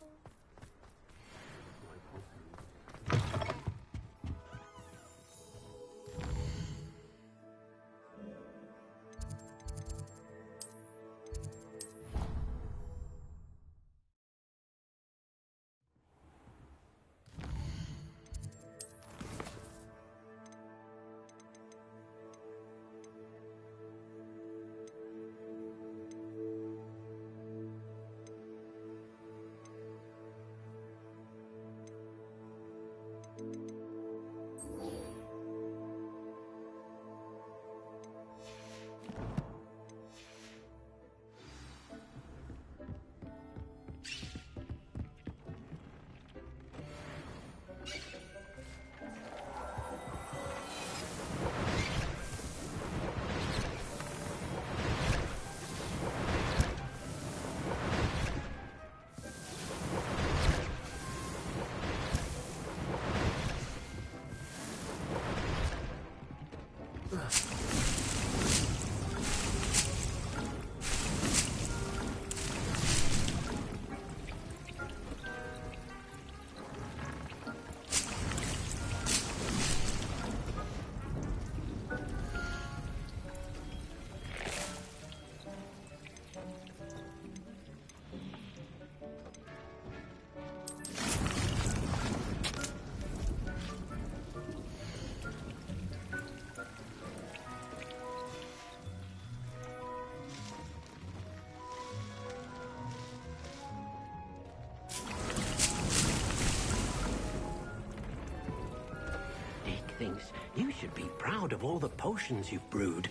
Thinks you should be proud of all the potions you've brewed.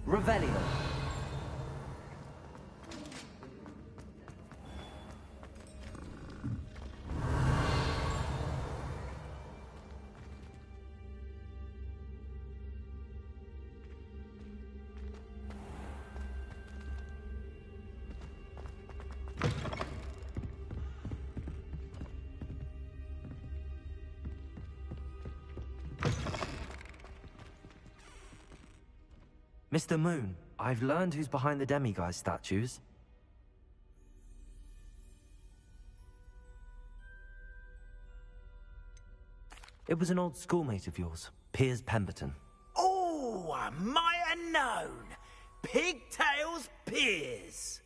Revelio. Mr. Moon, I've learned who's behind the demiguise statues. It was an old schoolmate of yours, Piers Pemberton. Oh, I might have known. Pigtails Piers.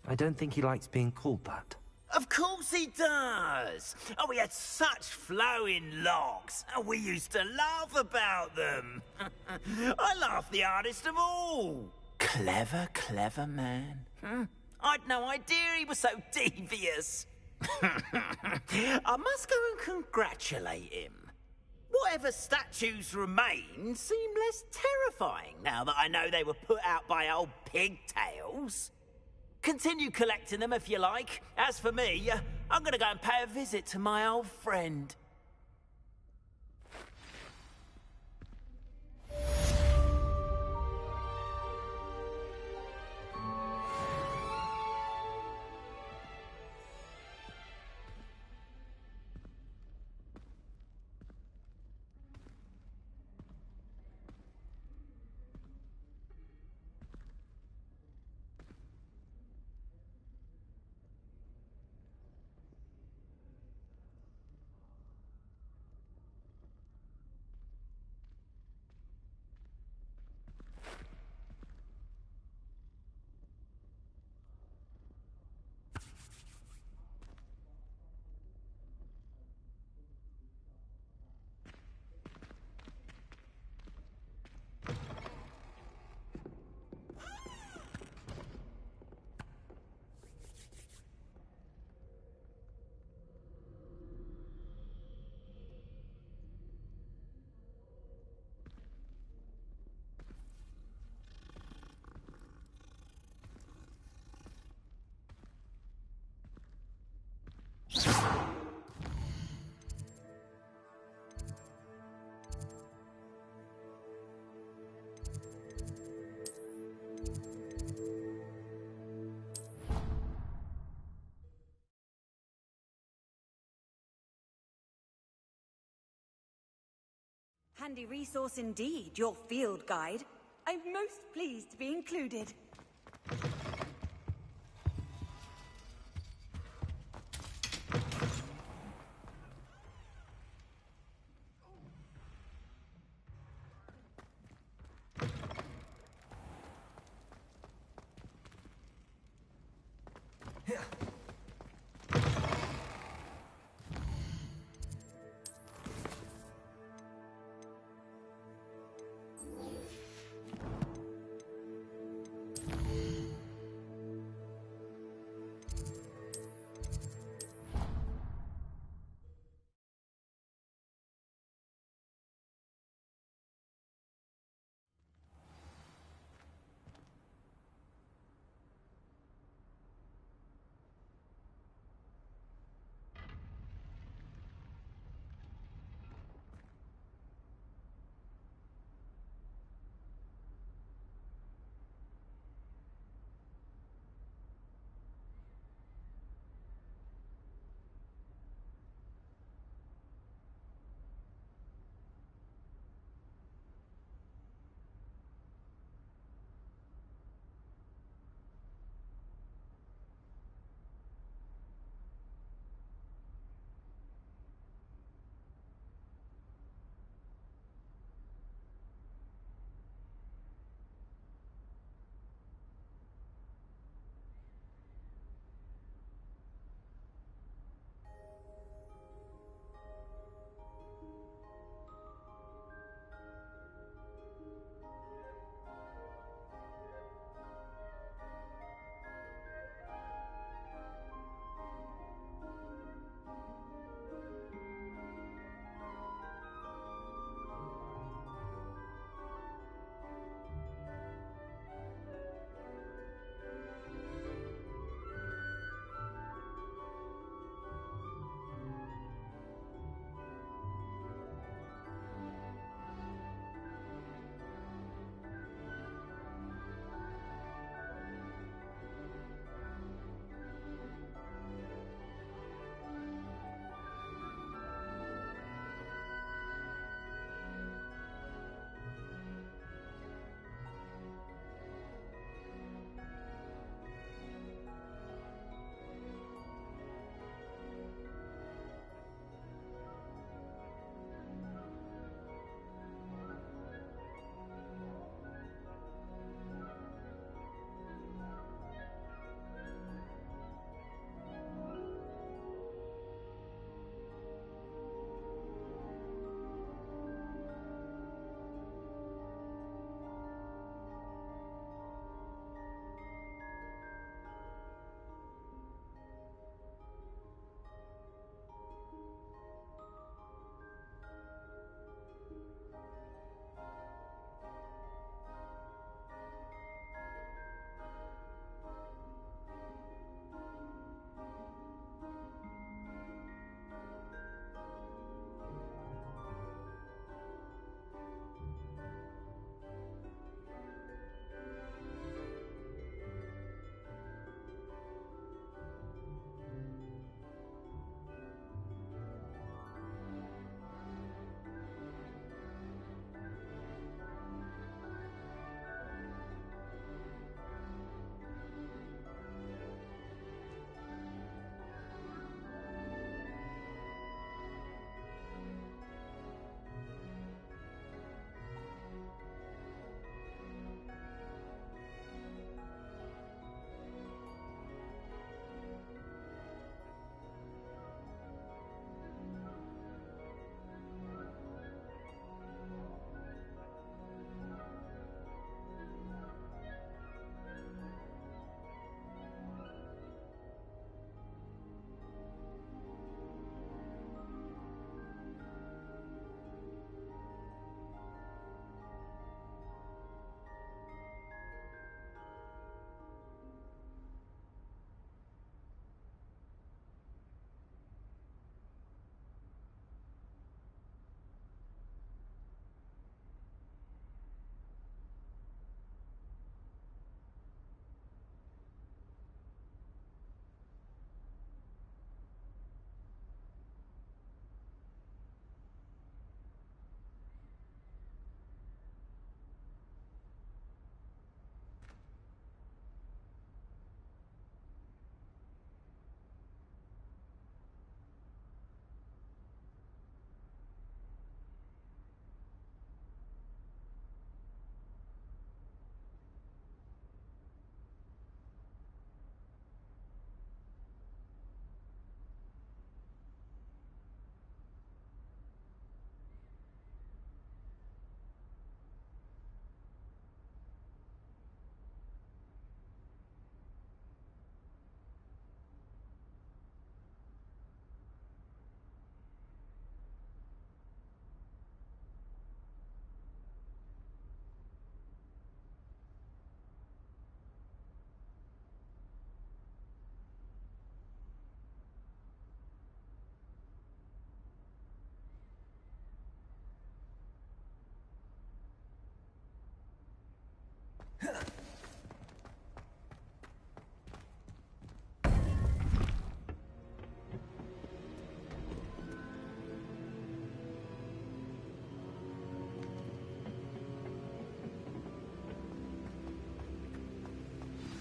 I don't think he likes being called that. Of course he does. Oh, he had such flowing locks, and we used to laugh about them. I laughed the hardest of all. Clever, clever man. I'd no idea he was so devious. I must go and congratulate him. Whatever statues remain seem less terrifying now that I know they were put out by old pigtails. Continue collecting them if you like. As for me, I'm gonna go and pay a visit to my old friend. Handy resource indeed, your field guide. I'm most pleased to be included.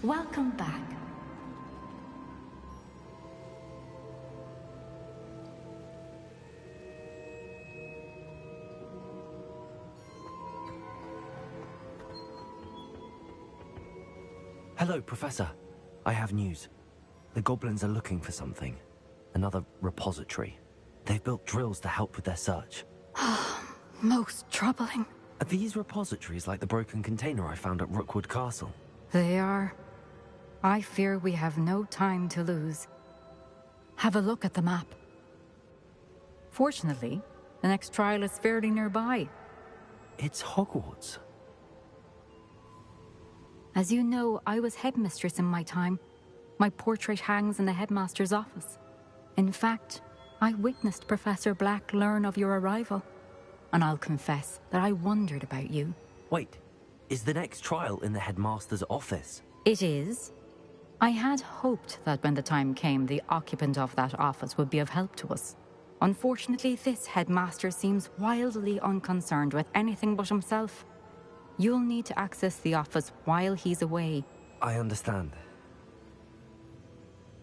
Welcome back. Hello, Professor. I have news. The goblins are looking for something. Another repository. They've built drills to help with their search. Most troubling. Are these repositories like the broken container I found at Rookwood Castle? They are. I fear we have no time to lose. Have a look at the map. Fortunately, the next trial is fairly nearby. It's Hogwarts. As you know, I was headmistress in my time. My portrait hangs in the headmaster's office. In fact, I witnessed Professor Black learn of your arrival. And I'll confess that I wondered about you. Wait, is the next trial in the headmaster's office? It is. I had hoped that when the time came, the occupant of that office would be of help to us. Unfortunately, this headmaster seems wildly unconcerned with anything but himself. You'll need to access the office while he's away. I understand.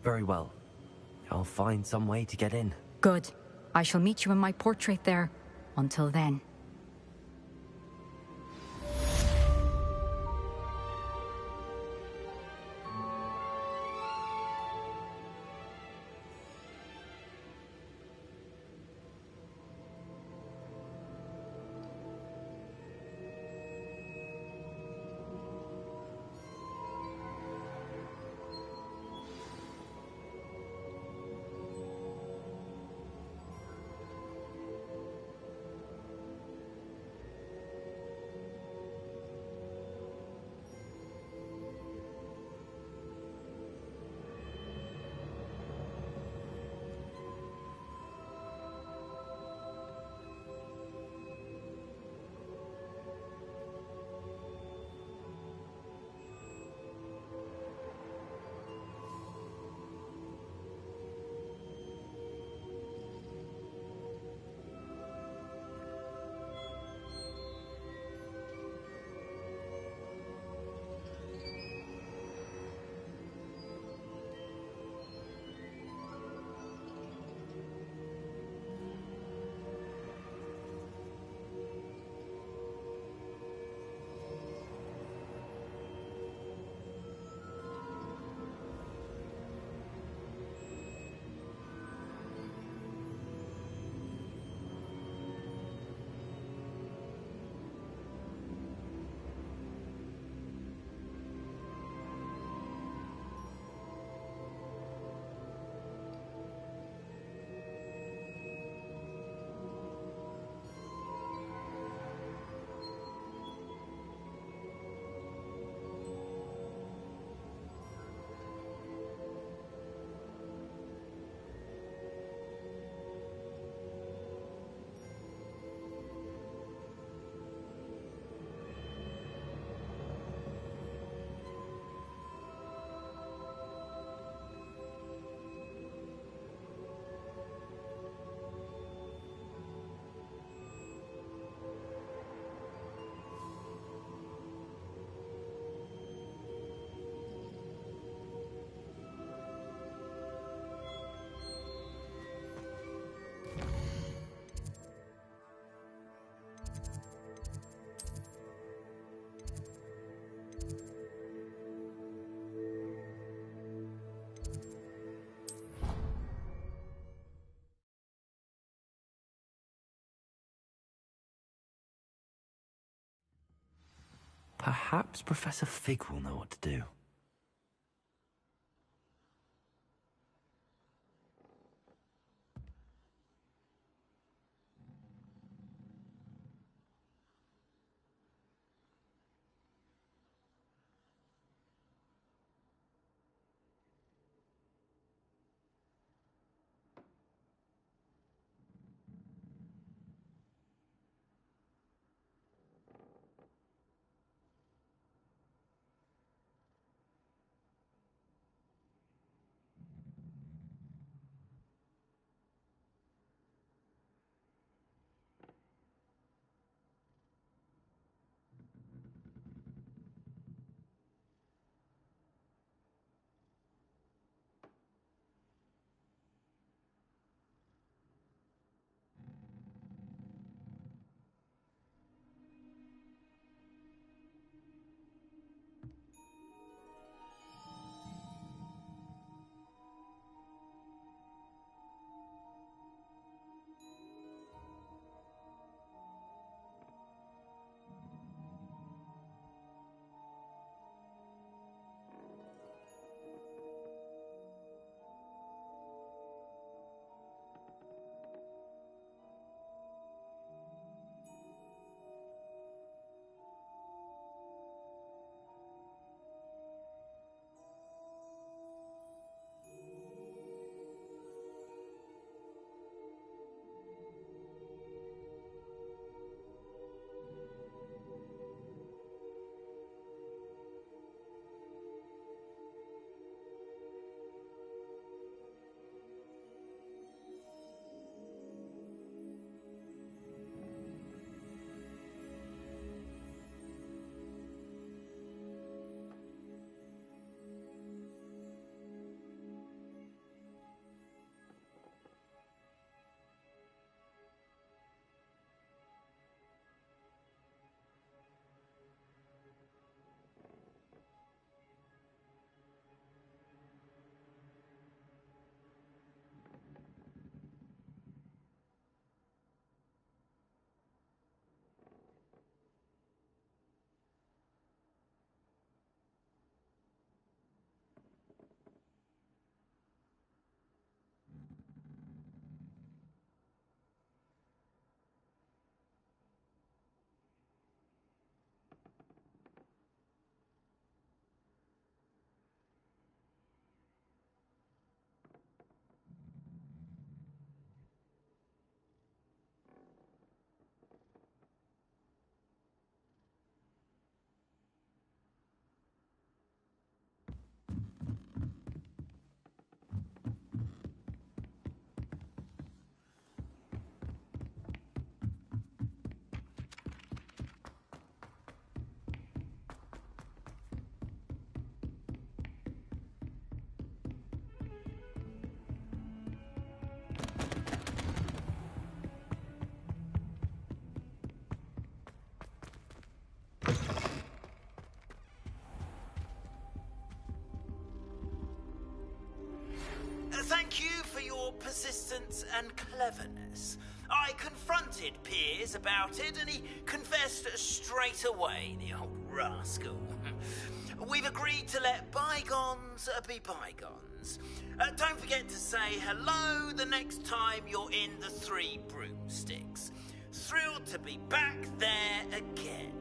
Very well. I'll find some way to get in. Good. I shall meet you in my portrait there. Until then. Perhaps Professor Fig will know what to do. Thank you for your persistence and cleverness. I confronted Piers about it, and he confessed straight away, the old rascal. We've agreed to let bygones be bygones. Don't forget to say hello the next time you're in the Three Broomsticks. Thrilled to be back there again.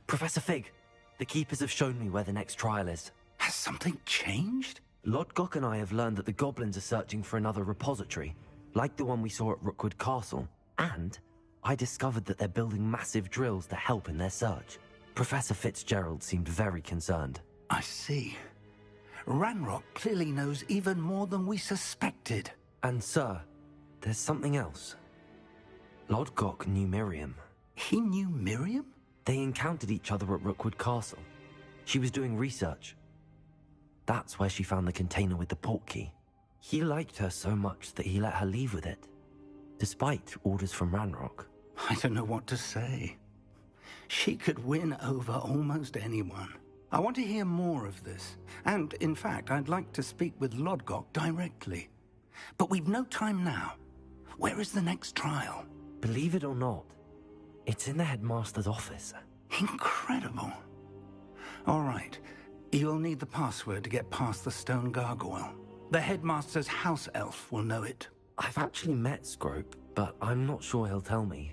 Professor Fig, the Keepers have shown me where the next trial is. Has something changed? Lodgok and I have learned that the goblins are searching for another repository, like the one we saw at Rookwood Castle. And I discovered that they're building massive drills to help in their search. Professor Fitzgerald seemed very concerned. I see. Ranrock clearly knows even more than we suspected. And sir, there's something else. Lodgok knew Miriam. He knew Miriam? They encountered each other at Rookwood Castle. She was doing research. That's where she found the container with the portkey. He liked her so much that he let her leave with it, despite orders from Ranrock. I don't know what to say. She could win over almost anyone. I want to hear more of this. And, in fact, I'd like to speak with Lodgok directly. But we've no time now. Where is the next trial? Believe it or not, it's in the headmaster's office. Incredible. All right. You'll need the password to get past the stone gargoyle. The headmaster's house elf will know it. I've actually met Scrope, but I'm not sure he'll tell me.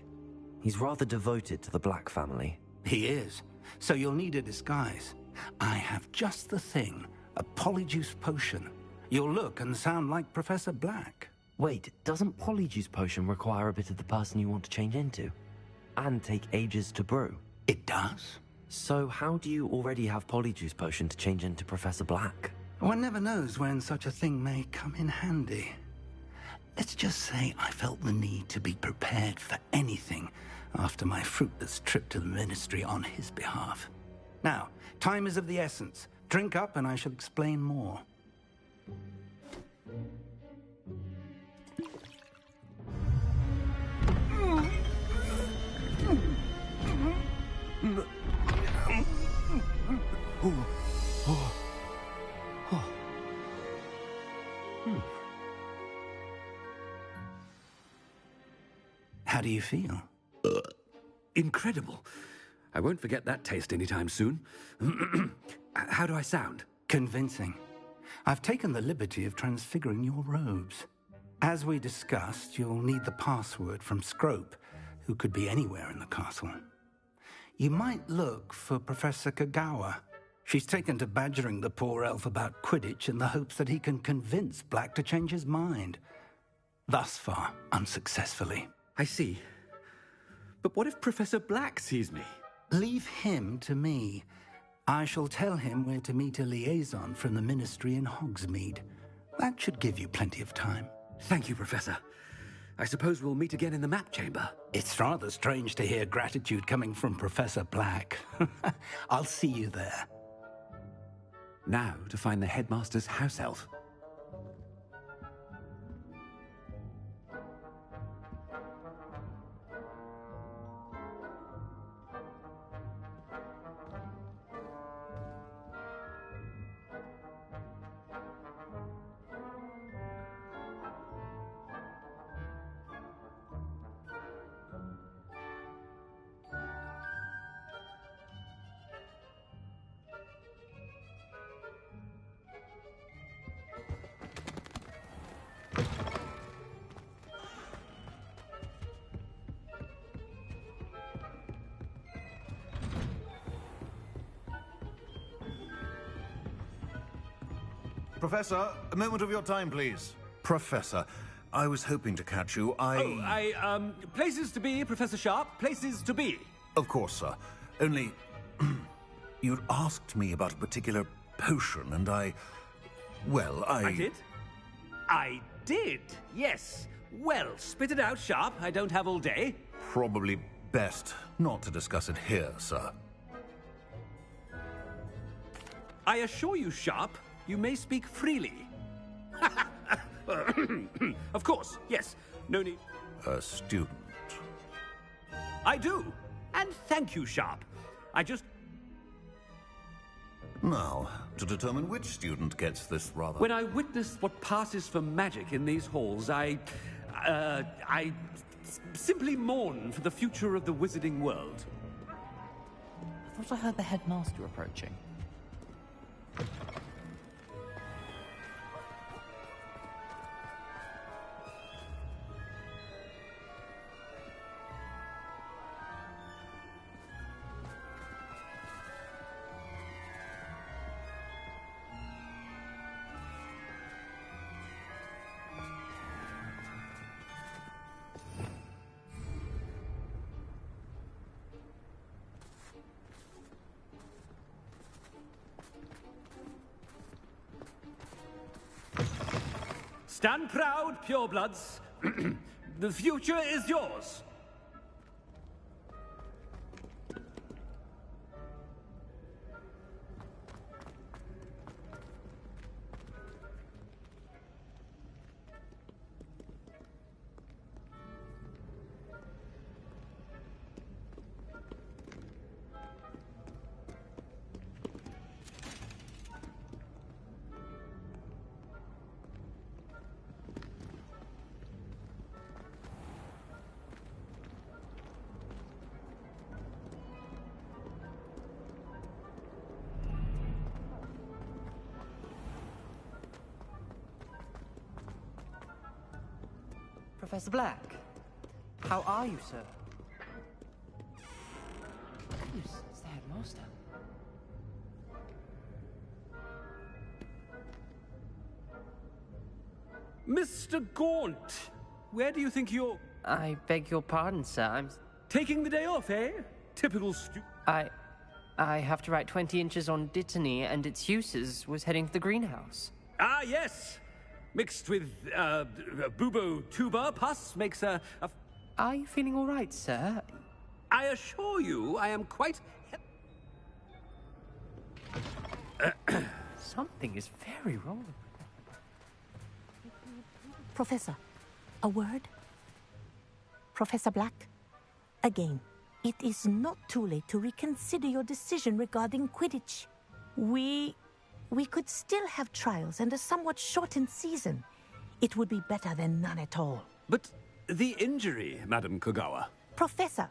He's rather devoted to the Black family. He is. So you'll need a disguise. I have just the thing. A polyjuice potion. You'll look and sound like Professor Black. Wait, doesn't polyjuice potion require a bit of the person you want to change into? And take ages to brew? It does. So how do you already have polyjuice potion to change into Professor Black? One never knows when such a thing may come in handy. Let's just say I felt the need to be prepared for anything after my fruitless trip to the Ministry on his behalf. Now, time is of the essence. Drink up and I shall explain more. How do you feel? Incredible. I won't forget that taste anytime soon. How do I sound? Convincing. I've taken the liberty of transfiguring your robes. As we discussed, you'll need the password from Scrope, who could be anywhere in the castle. You might look for Professor Kagawa. She's taken to badgering the poor elf about Quidditch in the hopes that he can convince Black to change his mind. Thus far, unsuccessfully. I see. But what if Professor Black sees me? Leave him to me. I shall tell him where to meet a liaison from the Ministry in Hogsmeade. That should give you plenty of time. Thank you, Professor. I suppose we'll meet again in the map chamber. It's rather strange to hear gratitude coming from Professor Black. I'll see you there. Now to find the headmaster's house elf. Professor, a moment of your time, please. Professor, I was hoping to catch you. Places to be, Professor Sharp. Places to be. Of course, sir. Only... you'd asked me about a particular potion, and I did? I did, yes. Well, spit it out, Sharp. I don't have all day. Probably best not to discuss it here, sir. I assure you, Sharp, you may speak freely. Of course, yes. No need. A student. I do. And thank you, Sharp. I just... Now, to determine which student gets this rather... When I witness what passes for magic in these halls, I simply mourn for the future of the wizarding world. I thought I heard the headmaster approaching. Stand proud, purebloods. The future is yours. Professor Black, how are you, sir? It's the headmaster. Mr. Gaunt, where do you think you're... I beg your pardon, sir. I'm... Taking the day off, eh? Typical I have to write 20 inches on Dittany and its uses. Was heading to the greenhouse. Ah, yes! Mixed with, bubo tuber pus makes a... Are you feeling all right, sir? I assure you, I am quite... Something is very wrong. Professor, a word? Professor Black, again, it is not too late to reconsider your decision regarding Quidditch. We could still have trials and a somewhat shortened season. It would be better than none at all. But the injury, Madam Kogawa. Professor,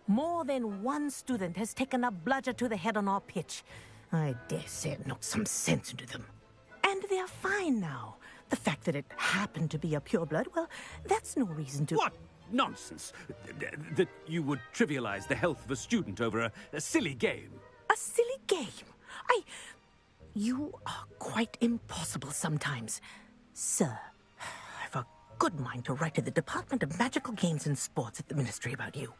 more than one student has taken a bludger to the head on our pitch. I dare say it knocked some sense into them. And they're fine now. The fact that it happened to be a pureblood, well, that's no reason to... What nonsense! That you would trivialize the health of a student over a silly game. A silly game? You are quite impossible sometimes. Sir, I've a good mind to write to the Department of Magical Games and Sports at the Ministry about you.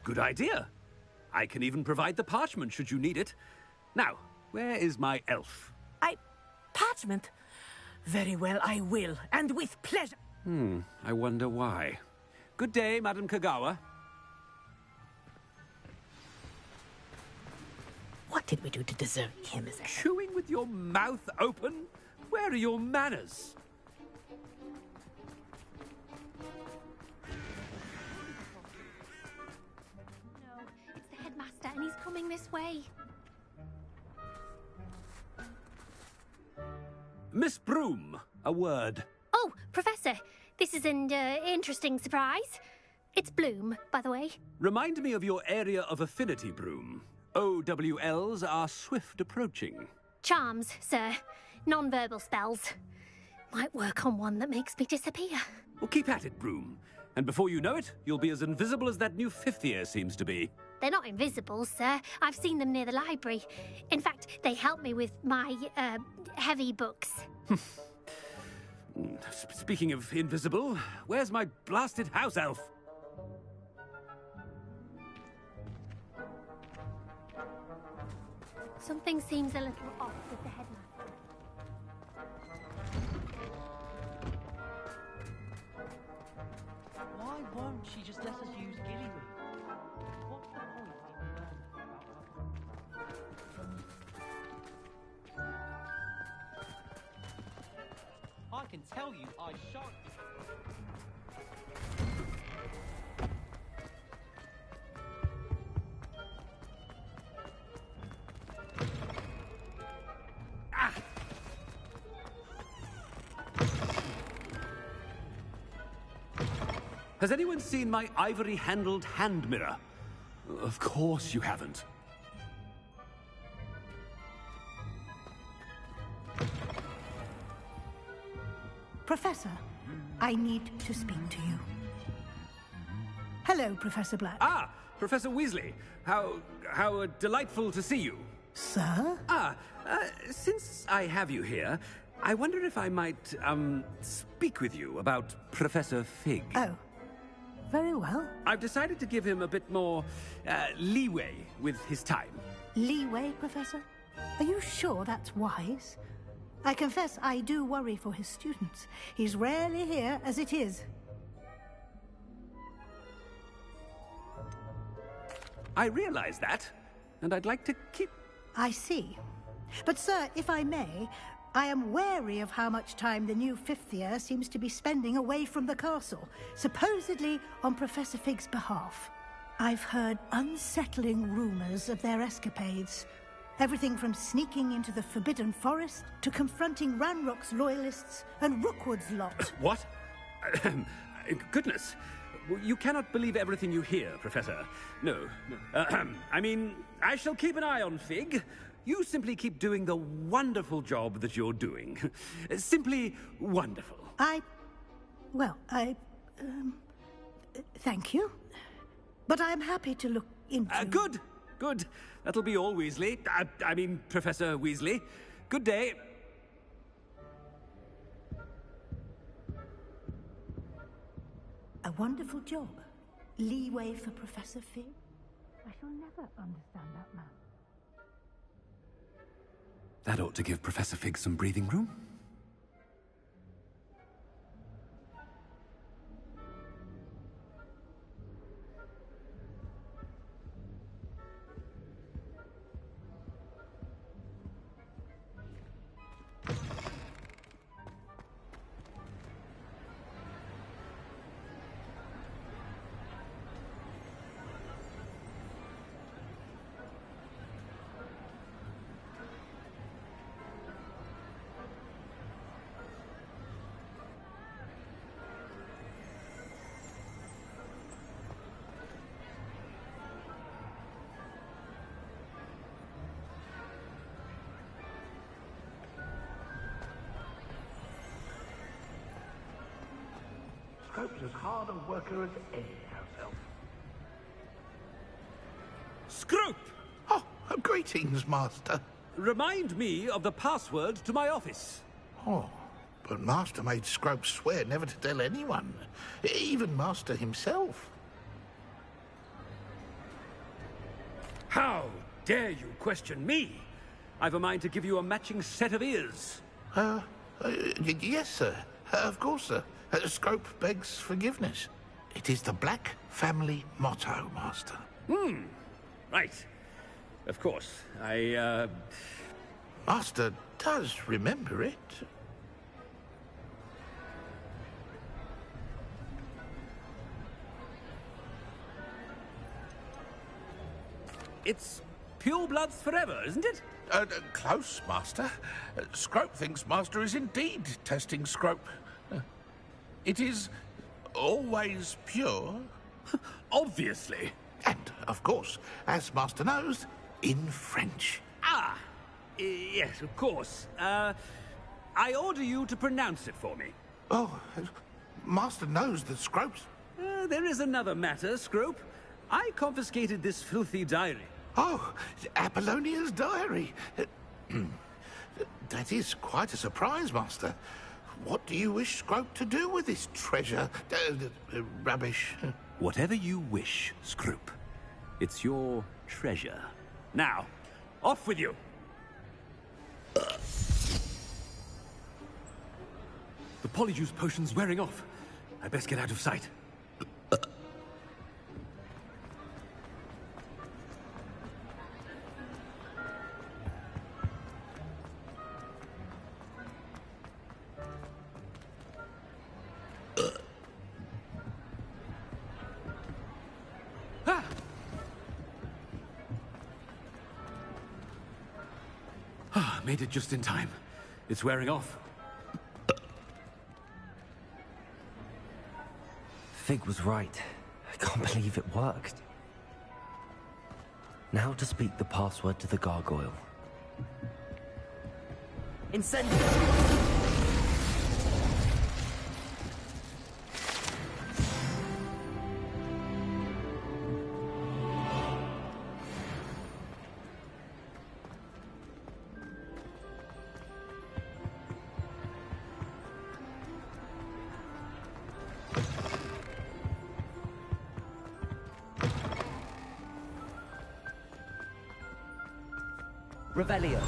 Good idea. I can even provide the parchment should you need it. Now, where is my elf? Parchment? Very well, I will, and with pleasure. I wonder why. Good day, Madam Kogawa. What did we do to deserve him as a... Chewing with your mouth open? Where are your manners? No, it's the headmaster, and he's coming this way. Miss Broom, a word. Oh, Professor, this is an interesting surprise. It's Bloom, by the way. Remind me of your area of affinity, Broom. OWLs are swift approaching. Charms, sir. Non-verbal spells. Might work on one that makes me disappear. Well, keep at it, Broom. And before you know it, you'll be as invisible as that new fifth year seems to be. They're not invisible, sir. I've seen them near the library. In fact, they help me with my, heavy books. Speaking of invisible, where's my blasted house elf? Something seems a little off with the headmaster. Why won't she just let us use Gillyweed? What's the point? I can tell you I shan't. Has anyone seen my ivory-handled hand mirror? Of course you haven't. Professor, I need to speak to you. Hello, Professor Black. Ah, Professor Weasley. How delightful to see you. Sir? Since I have you here, I wonder if I might, speak with you about Professor Fig. Oh, very well. I've decided to give him a bit more, leeway with his time. Leeway, Professor? Are you sure that's wise? I confess I do worry for his students. He's rarely here as it is. I realize that, and I'd like to keep... I see. But, sir, if I may, I am wary of how much time the new fifth year seems to be spending away from the castle, supposedly on Professor Fig's behalf. I've heard unsettling rumors of their escapades. Everything from sneaking into the Forbidden Forest to confronting Ranrock's loyalists and Rookwood's lot. What? Goodness. You cannot believe everything you hear, Professor. No. I mean, I shall keep an eye on Fig. You simply keep doing the wonderful job that you're doing. Simply wonderful. Thank you. But I'm happy to look into... Good. That'll be all, Weasley. I mean, Professor Weasley. Good day. A wonderful job. Leeway for Professor Fig. I shall never understand that man. That ought to give Professor Fig some breathing room. Scrope's as hard a worker as any house elf. Scrope! Oh, greetings, Master. Remind me of the password to my office. Oh, but Master made Scrope swear never to tell anyone, even Master himself. How dare you question me? I've a mind to give you a matching set of ears. Yes, sir. Of course, sir. Scrope begs forgiveness. It is the Black family motto, Master. Right. Of course. Master does remember it. It's pure bloods forever, isn't it? Close, Master. Scrope thinks Master is indeed testing Scrope. It is always pure. Obviously. And, of course, as Master knows, in French. Yes, of course. I order you to pronounce it for me. Oh, Master knows that Scrope's... There is another matter, Scrope. I confiscated this filthy diary. Oh, Apollonia's diary. That is quite a surprise, Master. What do you wish Scrope to do with this treasure? Rubbish. Whatever you wish, Scrope. It's your treasure. Now, off with you! The Polyjuice potion's wearing off. I best get out of sight. Made it just in time. It's wearing off. Fig was right. I can't believe it worked. Now to speak the password to the gargoyle. Incendio! Revelio.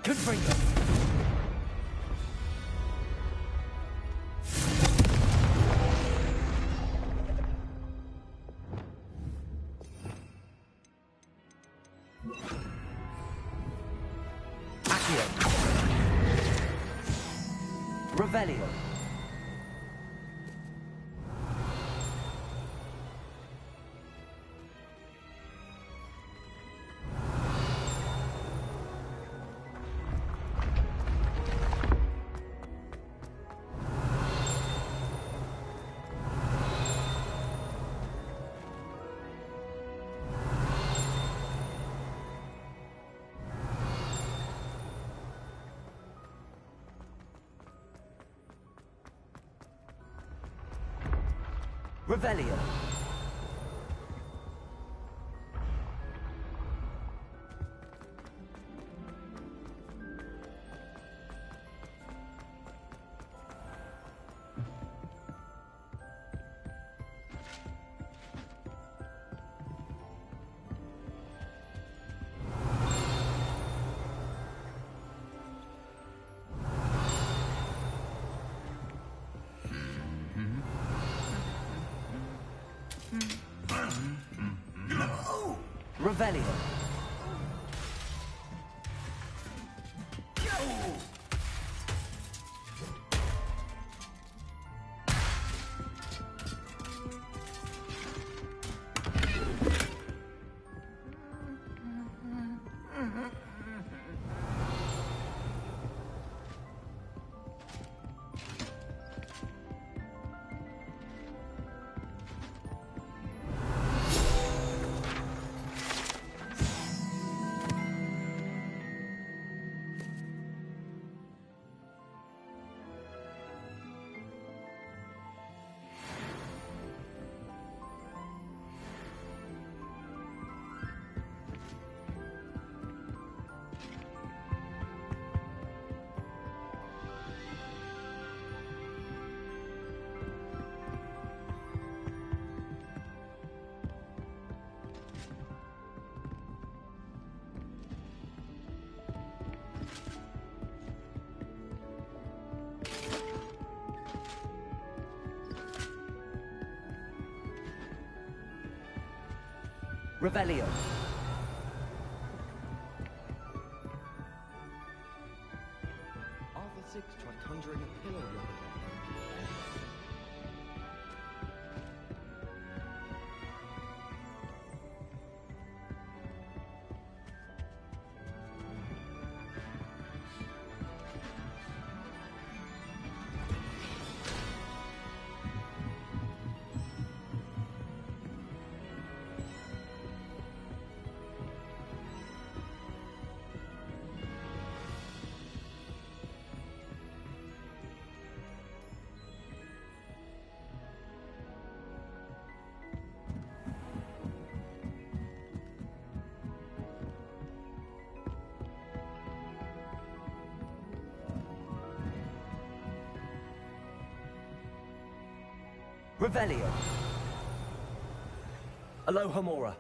Confringo. Accio. Revelio. Revelio. Revelio. Revelio. Arthur Six tried conjuring a pillow the other day. Revelio. Alohomora.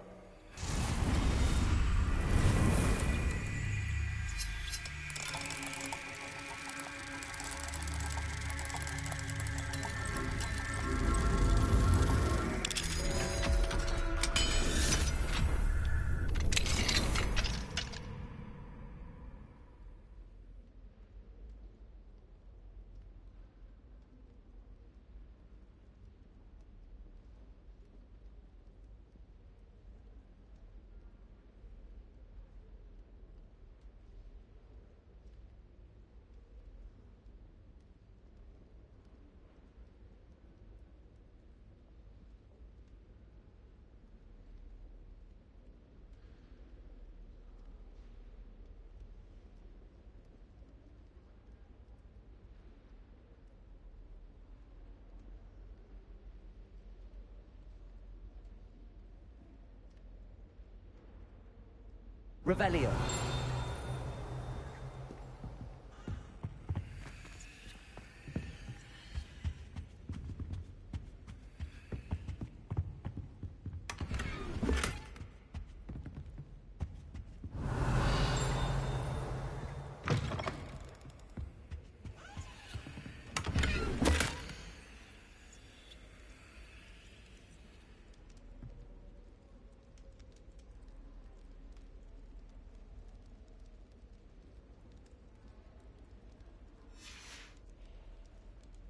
Revelio.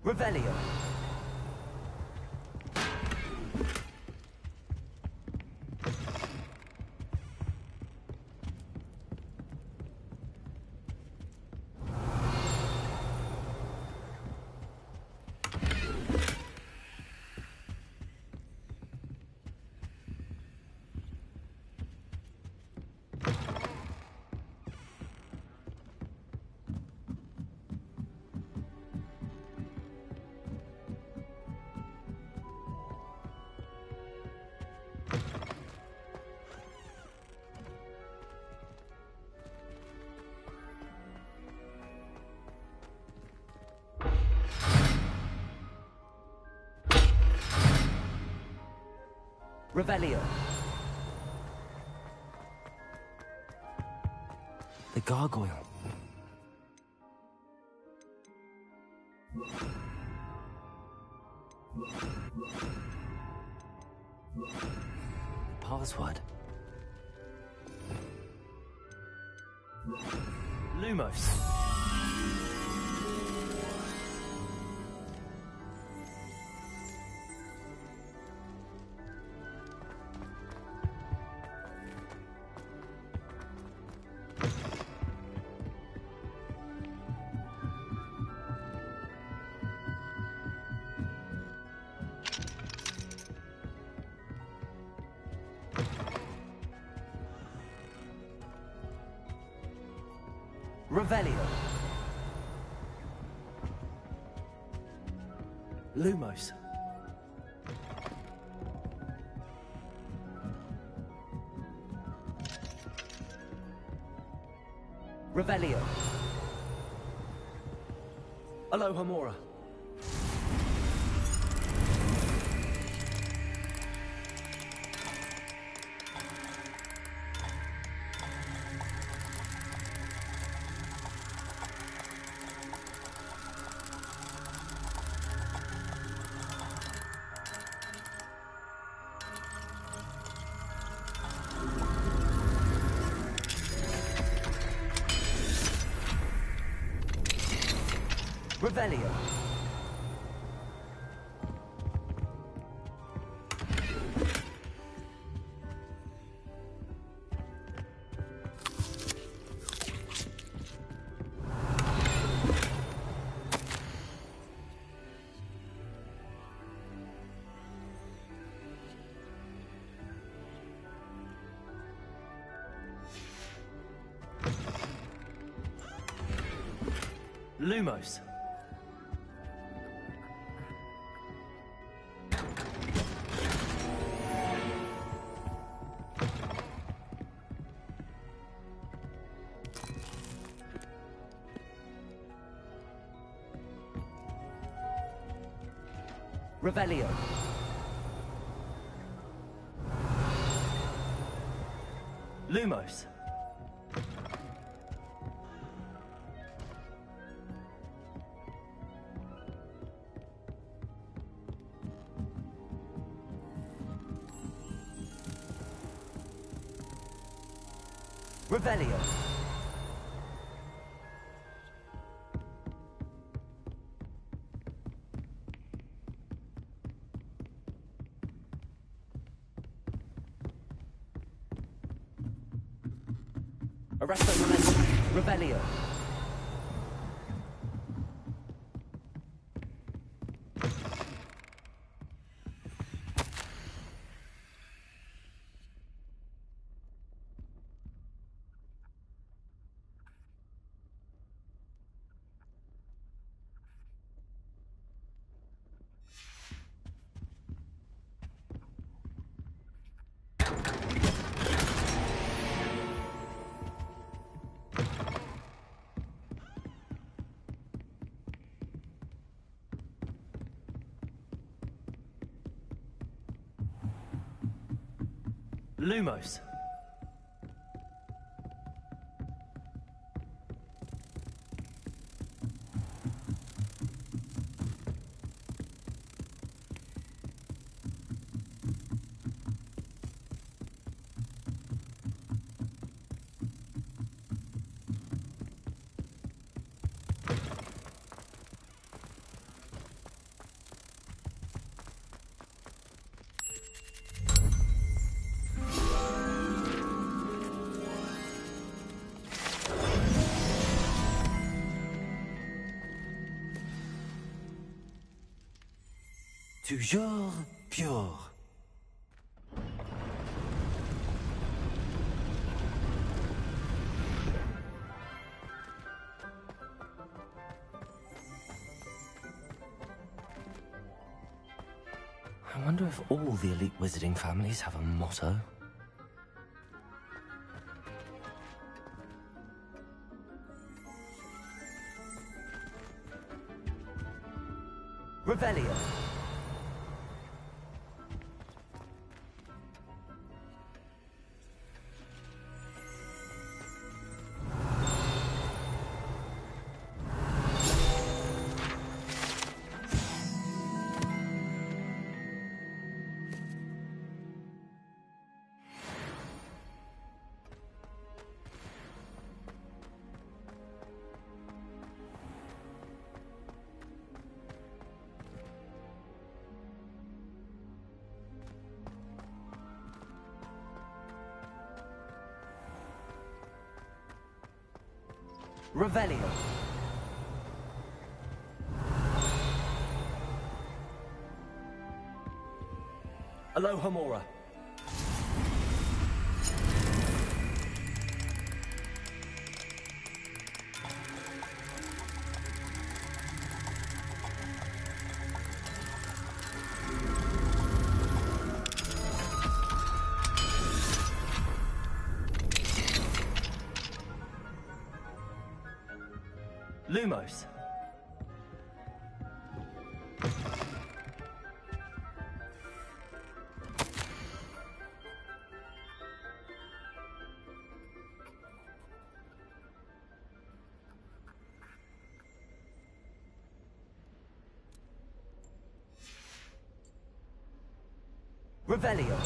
Revelio. Revelio. The gargoyle. Password. Lumos. Revelio. Lumos. Revelio. Aloha Mora. Revelio. Lumos. Revelio. Lumos. Revelio. Arresto Momentum. Revelio. Lumos. Toujours pure. I wonder if all the elite wizarding families have a motto. Revelio. Revelio. Aloha Mora. Lumos. Revelio.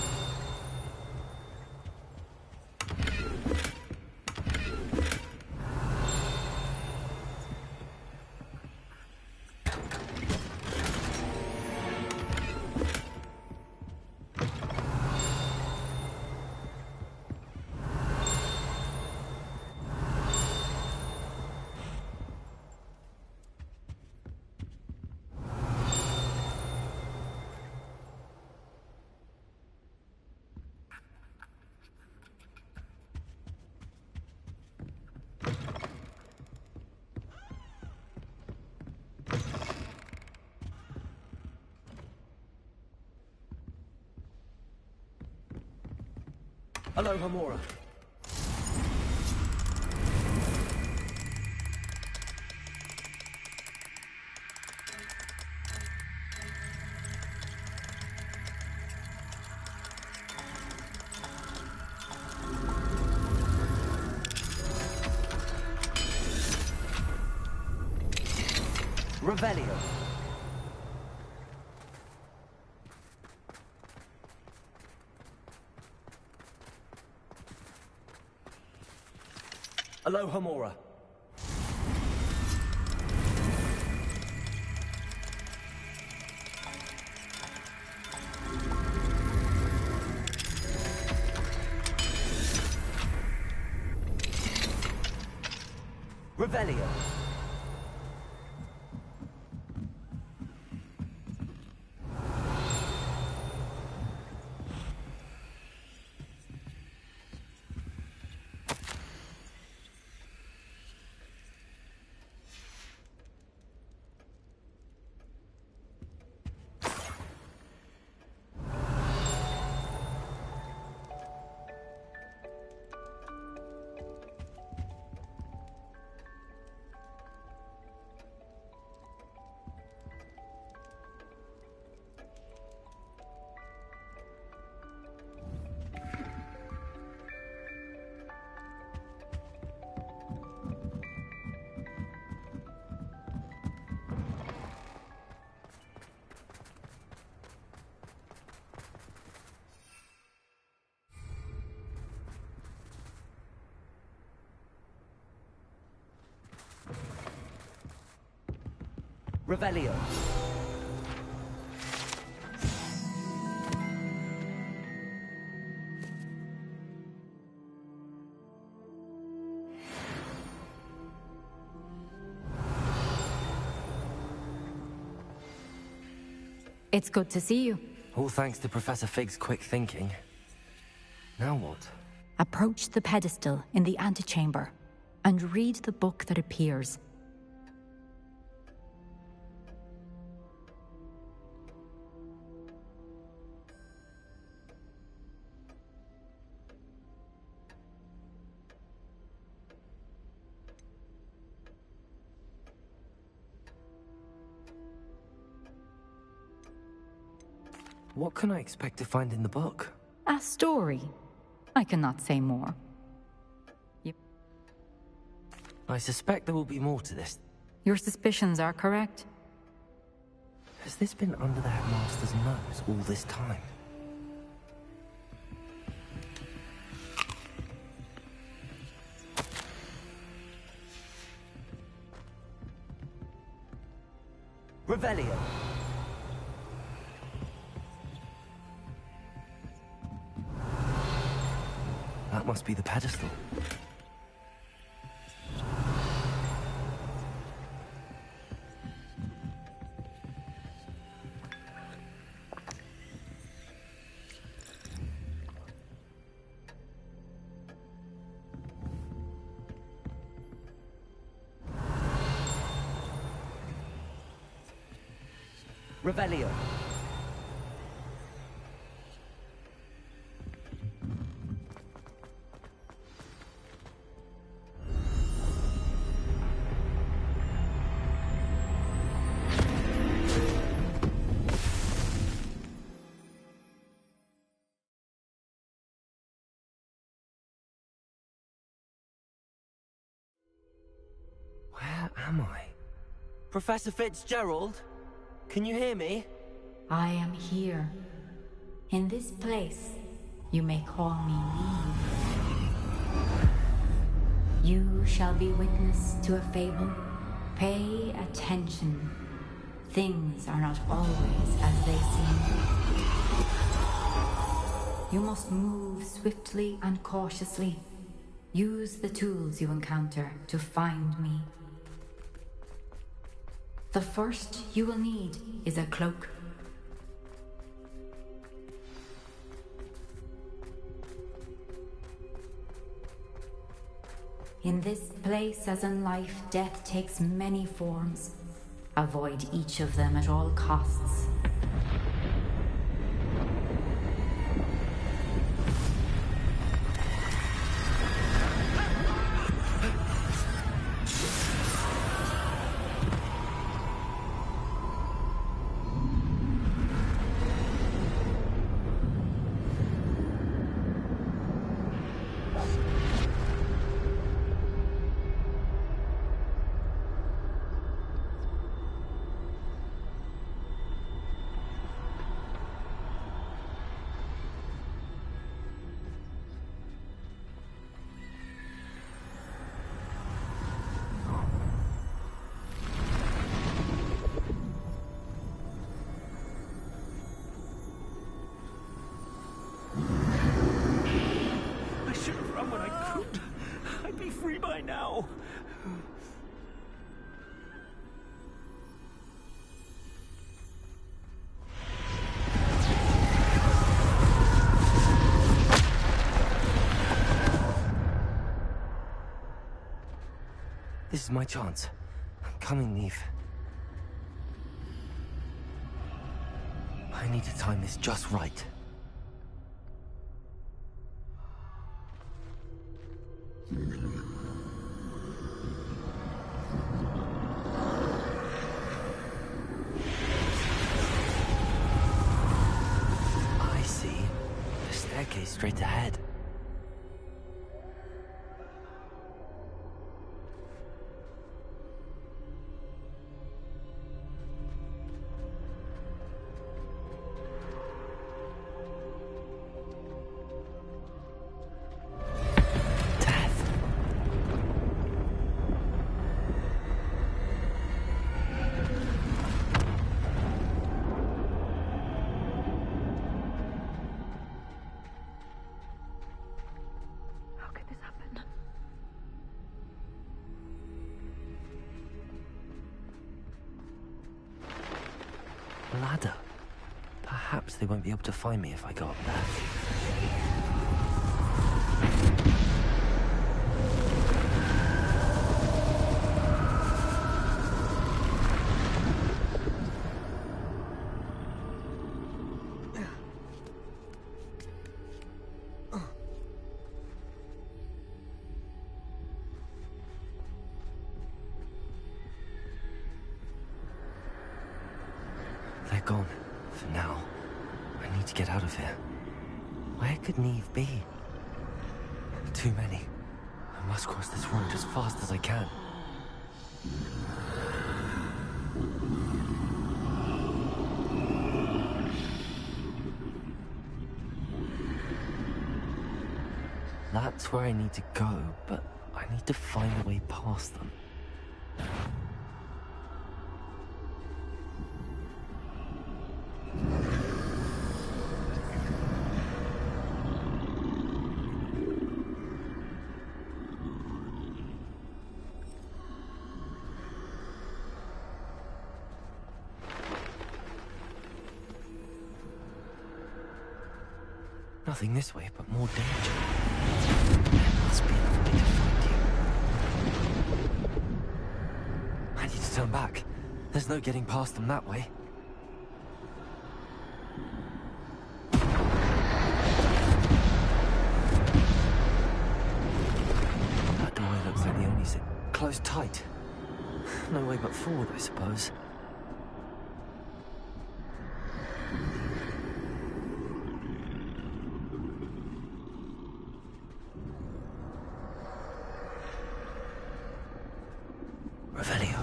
Aloha Mora. Revelio. Aloha Mora. Revelio. Revelio. It's good to see you. All thanks to Professor Fig's quick thinking. Now what? Approach the pedestal in the antechamber and read the book that appears. What can I expect to find in the book? A story. I cannot say more. I suspect there will be more to this. Your suspicions are correct. Has this been under the headmaster's nose all this time? Revelio. That must be the pedestal. Revelio. Where am I? Professor Fitzgerald? Can you hear me? I am here. In this place, you may call me Neve. You shall be witness to a fable. Pay attention. Things are not always as they seem. You must move swiftly and cautiously. Use the tools you encounter to find me. The first you will need is a cloak. In this place, as in life, death takes many forms. Avoid each of them at all costs. now. This is my chance. I'm coming, Neve. I need to time this just right. I see. The staircase straight ahead. Ladder. Perhaps they won't be able to find me if I go up there. They're gone, for now. I need to get out of here. Where could Neve be? Too many. I must cross this road as fast as I can. That's where I need to go, but I need to find a way past them. Nothing this way, but more danger. There must be another way to find you. I need to turn back. There's no getting past them that way. closed tight. No way but forward, I suppose. Revelio.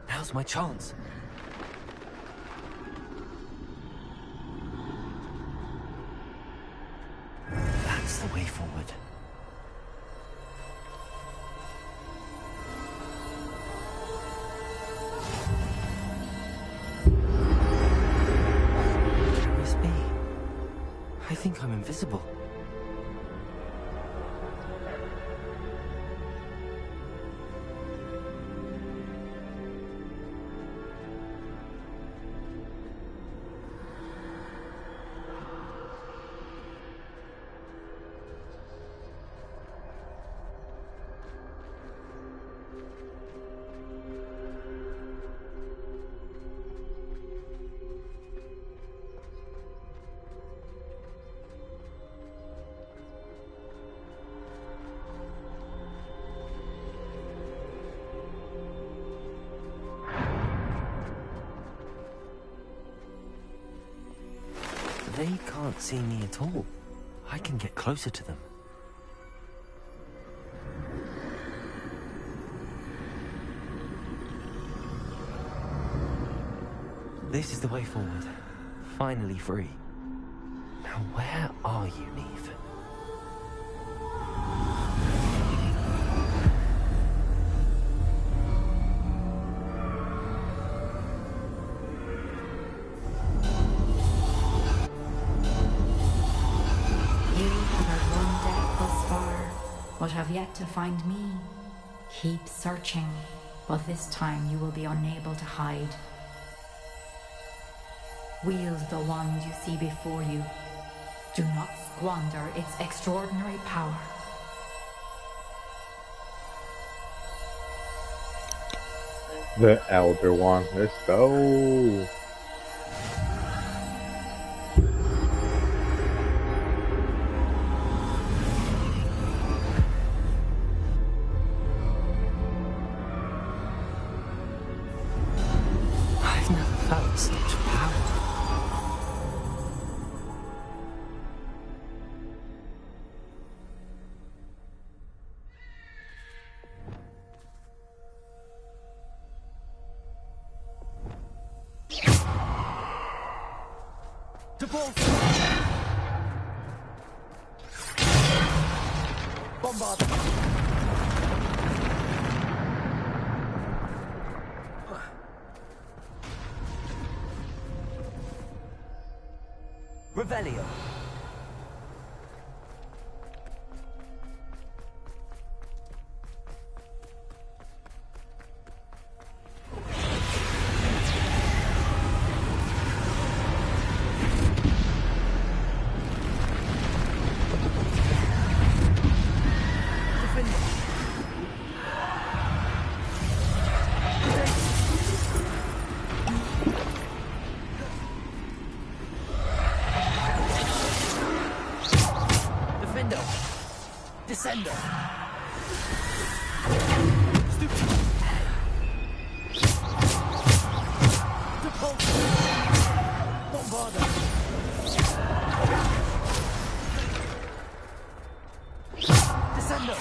Now's my chance. That's the way forward. Curious me. I think I'm invisible. They can't see me at all. I can get closer to them. This is the way forward. Finally free. Now where are you, Neve? But have yet to find me. Keep searching, but this time you will be unable to hide. Wield the wand you see before you. Do not squander its extraordinary power. The Elder Wand, let's go! Such power. Bombard! Revelio. Descender! Bombarder! Descender!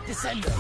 Descender.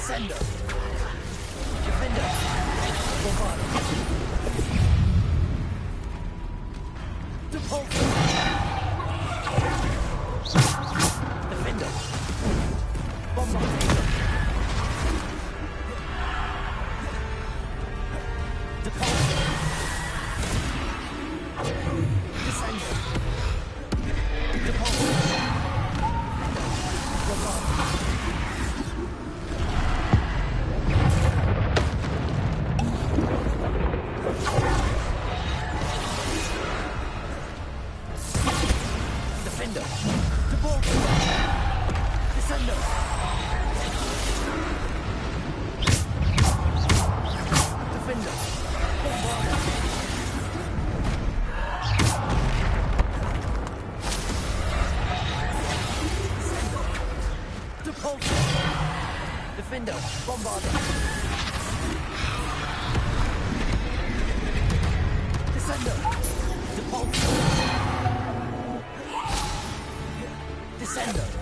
Defender. Defender, Bombarder. Descender, Depulsor. Descender.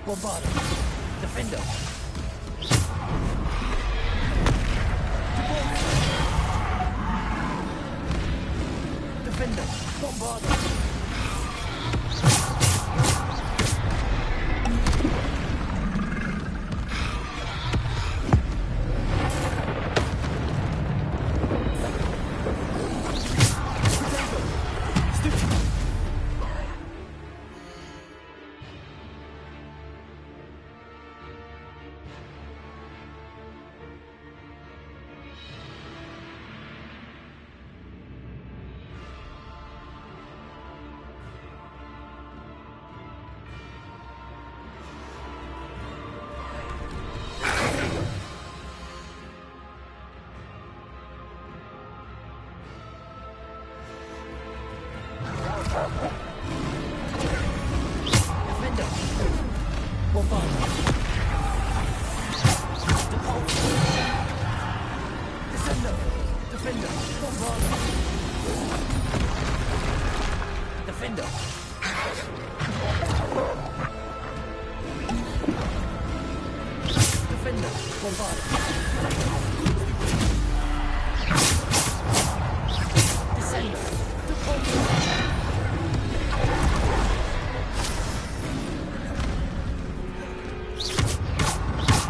Bombarder. Defender. Defender. Bombarder. Defender. Bombarda. Depulso. Descendo. Defender. Bombarda. Defender. Defender. Bombarda. Descendo. Depulso.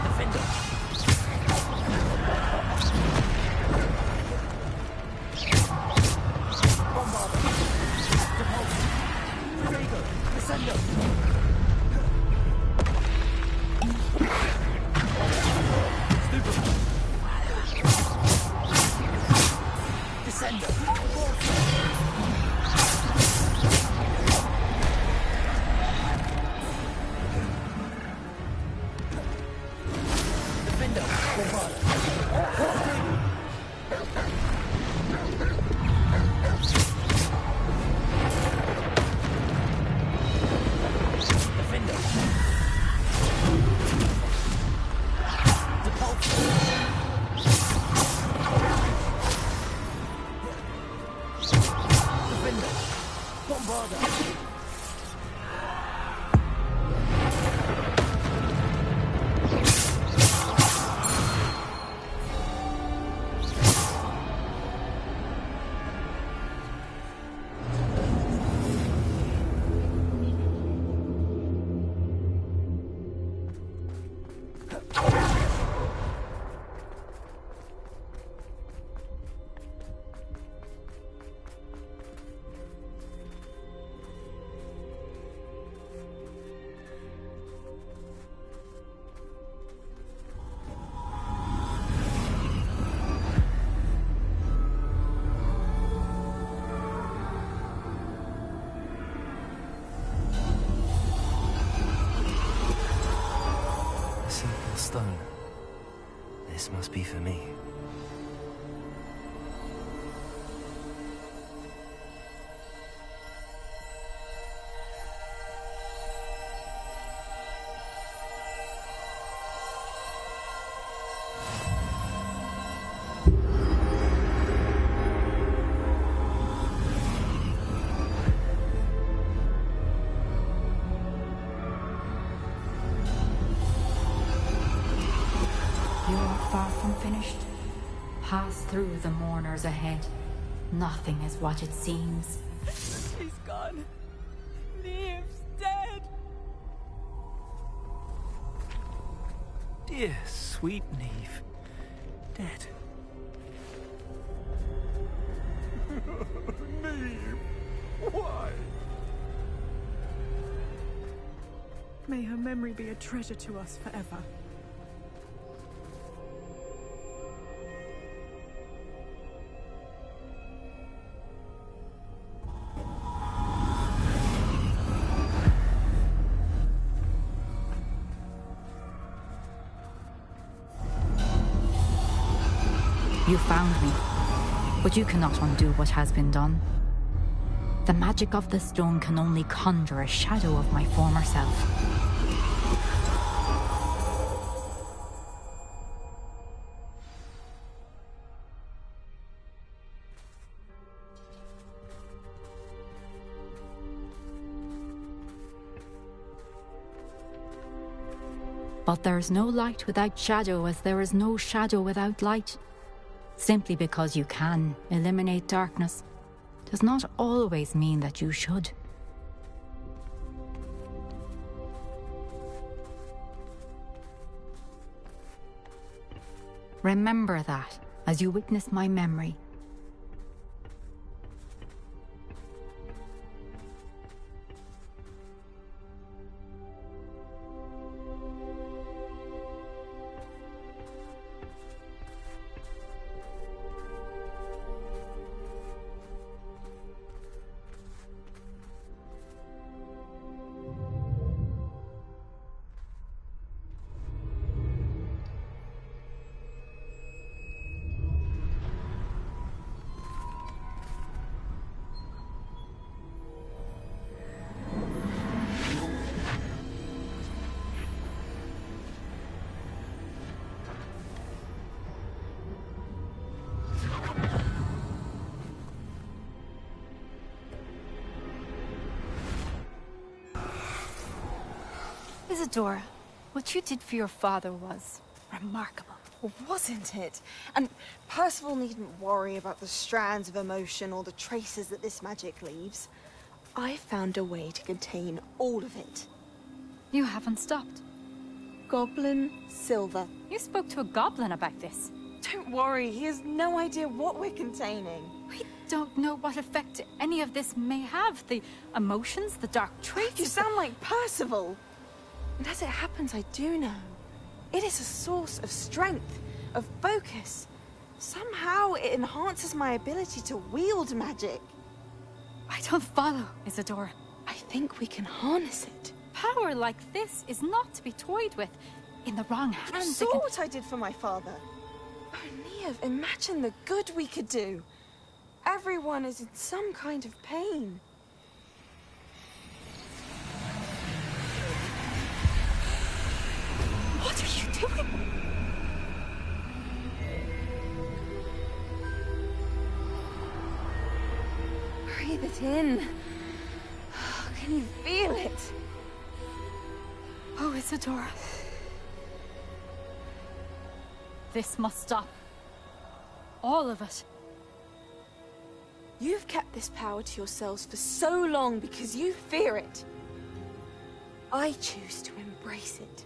Defender. Bombarda. Depulso. Fuego. Descendo. Descendo. Defender. Bombarda. Defender. Depulso. Defender. Bombarda. A simple stone. This must be for me. You're far from finished. Pass through the mourners ahead. Nothing is what it seems. He's gone. Neve's dead. Dear sweet Neve. Dead. Neve. Why? May her memory be a treasure to us forever. You found me, but you cannot undo what has been done. The magic of the stone can only conjure a shadow of my former self. But there's no light without shadow, as there is no shadow without light. Simply because you can eliminate darkness does not always mean that you should. Remember that as you witness my memory. Isadora, what you did for your father was remarkable. Wasn't it? And Percival needn't worry about the strands of emotion or the traces that this magic leaves. I found a way to contain all of it. You haven't stopped. Goblin Silver. You spoke to a goblin about this. Don't worry, he has no idea what we're containing. We don't know what effect any of this may have. The emotions, the dark traits. You sound like Percival. And as it happens, I do know. It is a source of strength, of focus. Somehow it enhances my ability to wield magic. I don't follow, Isadora. I think we can harness it. Power like this is not to be toyed with. In the wrong hands, You saw what I did for my father. Oh, Neve, imagine the good we could do. Everyone is in some kind of pain. What are you doing? Breathe it in. Can you feel it? Oh, Isadora. This must stop. All of it. You've kept this power to yourselves for so long because you fear it. I choose to embrace it.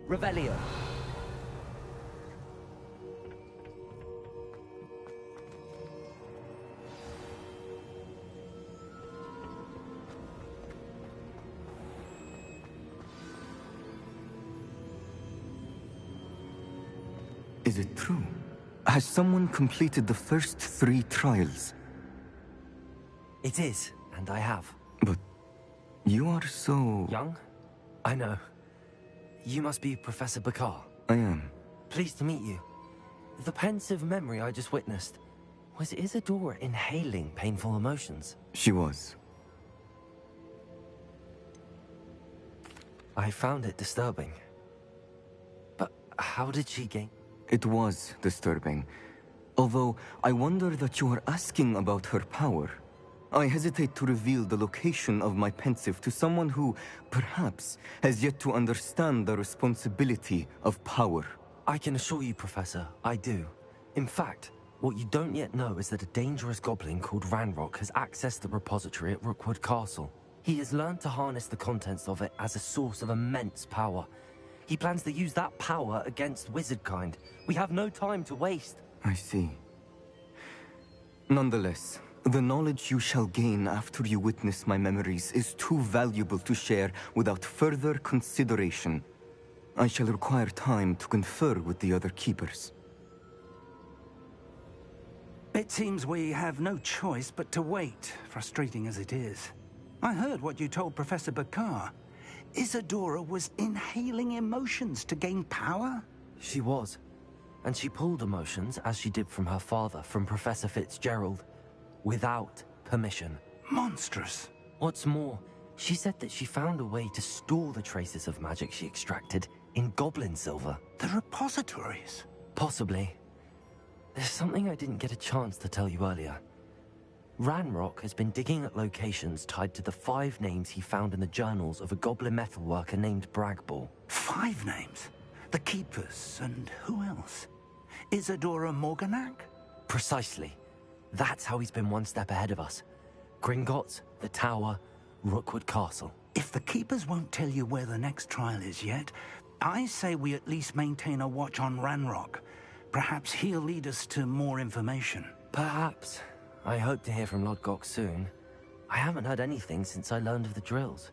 Revelio. Is it true? Has someone completed the first 3 trials? It is, and I have. But you are so... young? I know. You must be Professor Bakar. I am. Pleased to meet you. The pensive memory I just witnessed, was Isadora inhaling painful emotions? She was. I found it disturbing. But how did she gain... It was disturbing. Although, I wonder that you are asking about her power. I hesitate to reveal the location of my pensive to someone who, perhaps, has yet to understand the responsibility of power. I can assure you, Professor, I do. In fact, what you don't yet know is that a dangerous goblin called Ranrock has accessed the repository at Rookwood Castle. He has learned to harness the contents of it as a source of immense power. He plans to use that power against wizardkind. We have no time to waste. I see. Nonetheless, the knowledge you shall gain after you witness my memories is too valuable to share without further consideration. I shall require time to confer with the other keepers. It seems we have no choice but to wait, frustrating as it is. I heard what you told Professor Bakar. Isadora was inhaling emotions to gain power? She was. And she pulled emotions, as she did from her father, from Professor Fitzgerald, without permission. Monstrous. What's more, she said that she found a way to store the traces of magic she extracted in goblin silver. The repositories? Possibly. There's something I didn't get a chance to tell you earlier. Ranrock has been digging at locations tied to the 5 names he found in the journals of a goblin metalworker named Bragball. 5 names? The Keepers, and who else? Isadora Morganac? Precisely. That's how he's been one step ahead of us. Gringotts, the Tower, Rookwood Castle. If the Keepers won't tell you where the next trial is yet, I say we at least maintain a watch on Ranrock. Perhaps he'll lead us to more information. Perhaps. I hope to hear from Lodgok soon. I haven't heard anything since I learned of the drills.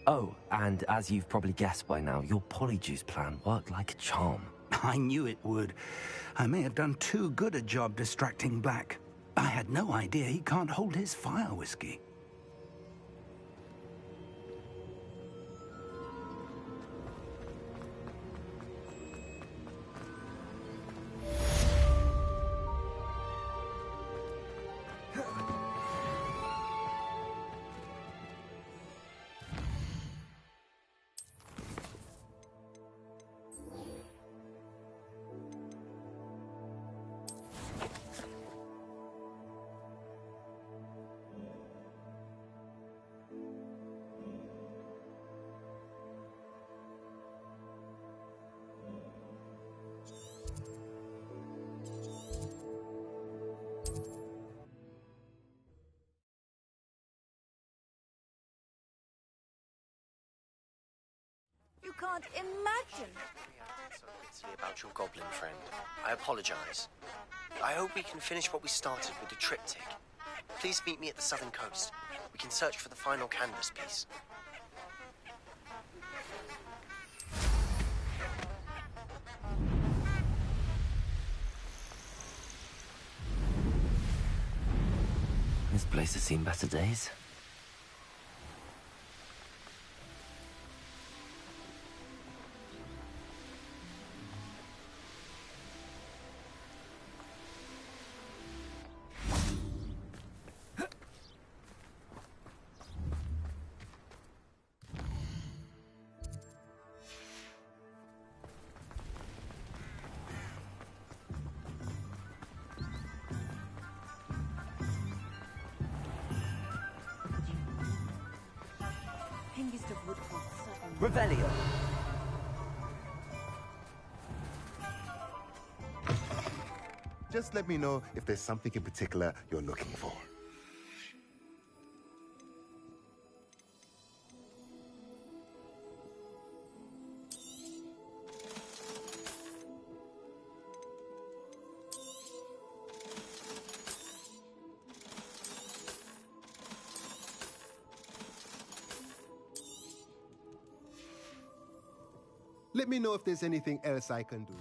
Oh, and as you've probably guessed by now, your polyjuice plan worked like a charm. I knew it would. I may have done too good a job distracting Black. I had no idea he can't hold his fire whiskey. You can't imagine. So bitterly about your goblin friend. I apologize. I hope we can finish what we started with the triptych. Please meet me at the southern coast. We can search for the final canvas piece. This place has seen better days. Revelio. Just let me know if there's something in particular you're looking for. Let me know if there's anything else I can do.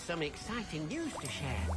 Some exciting news to share.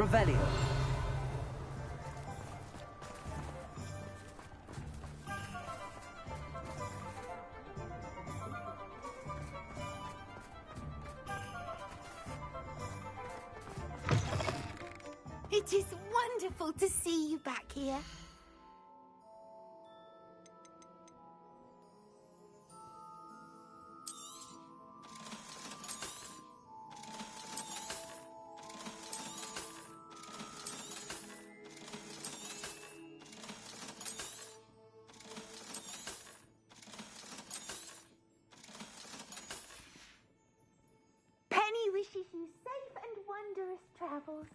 Revelio. It is wonderful to see you back here. Penny wishes you safe and wondrous travels.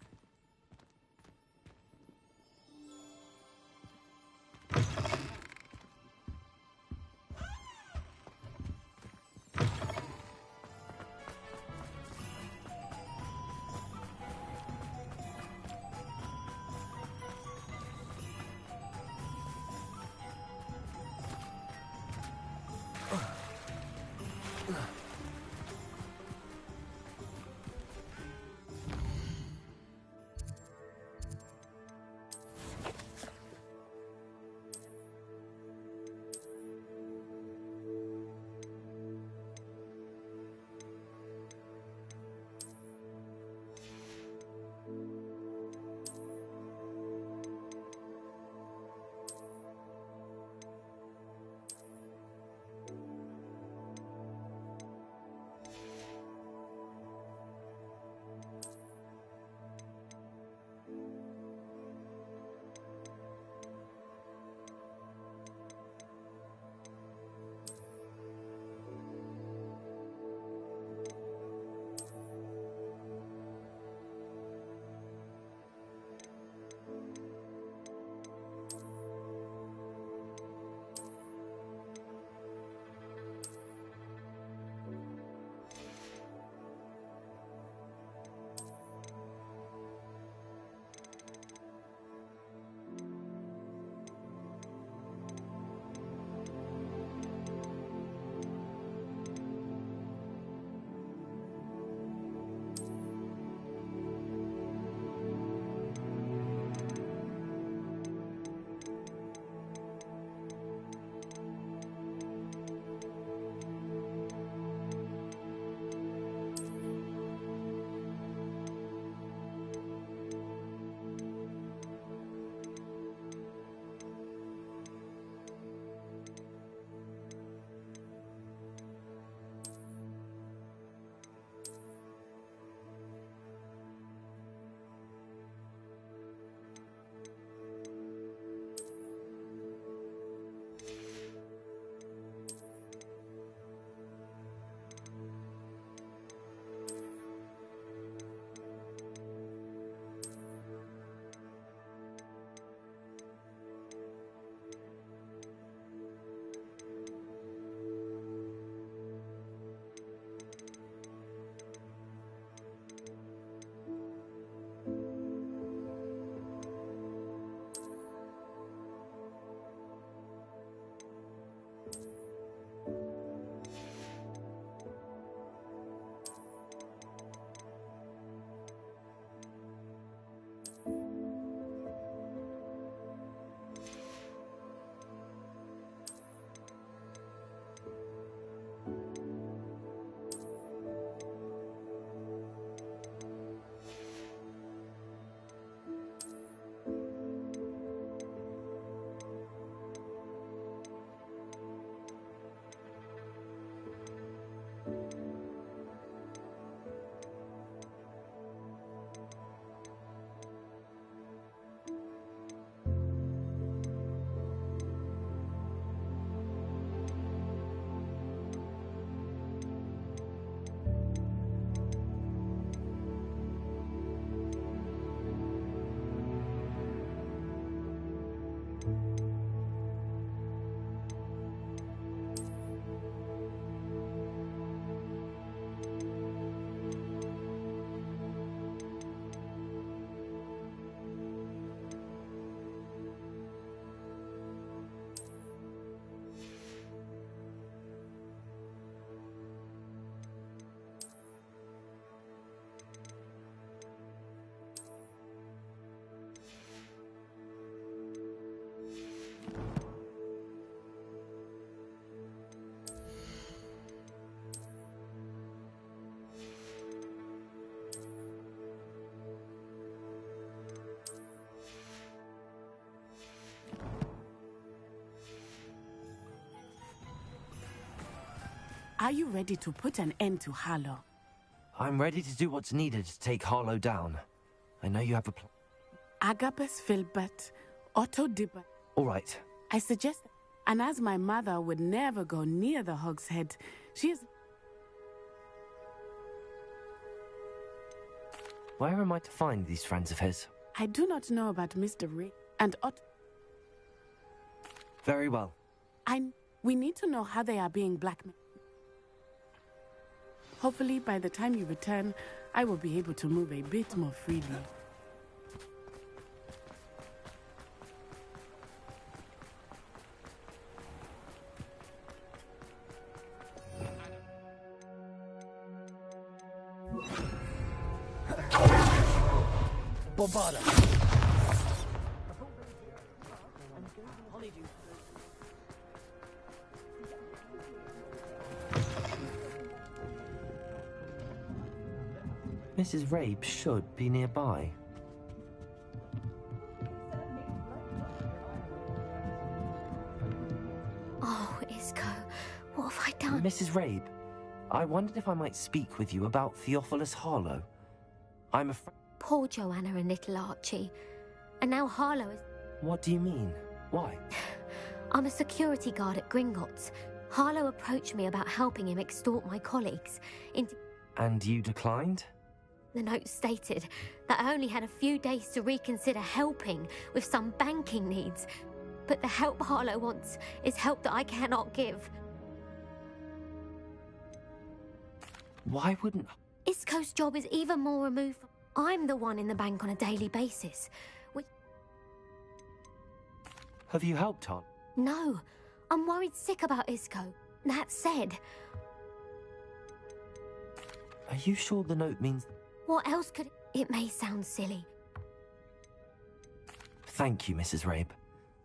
Are you ready to put an end to Harlow? I'm ready to do what's needed to take Harlow down. I know you have a plan. Agabus Filbert, Otto Dibber. All right. I suggest, and as my mother would never go near the Hog's Head, she is... Where am I to find these friends of his? I do not know about Mr. Ray and Otto. Very well. We need to know how they are being blackmailed. Hopefully, by the time you return, I will be able to move a bit more freely. Bombarda. Mrs. Rabe should be nearby. Oh, Isco, what have I done? Mrs. Rabe, I wondered if I might speak with you about Theophilus Harlow. I'm afraid... Poor Joanna and little Archie. And now Harlow is... What do you mean? Why? I'm a security guard at Gringotts. Harlow approached me about helping him extort my colleagues into... And you declined? The note stated that I only had a few days to reconsider helping with some banking needs. But the help Harlow wants is help that I cannot give. Why wouldn't... Isco's job is even more removed from... I'm the one in the bank on a daily basis. Have you helped Harlow? No. I'm worried sick about Isco. That said... Are you sure the note means... What else could... It may sound silly. Thank you, Mrs. Rabe.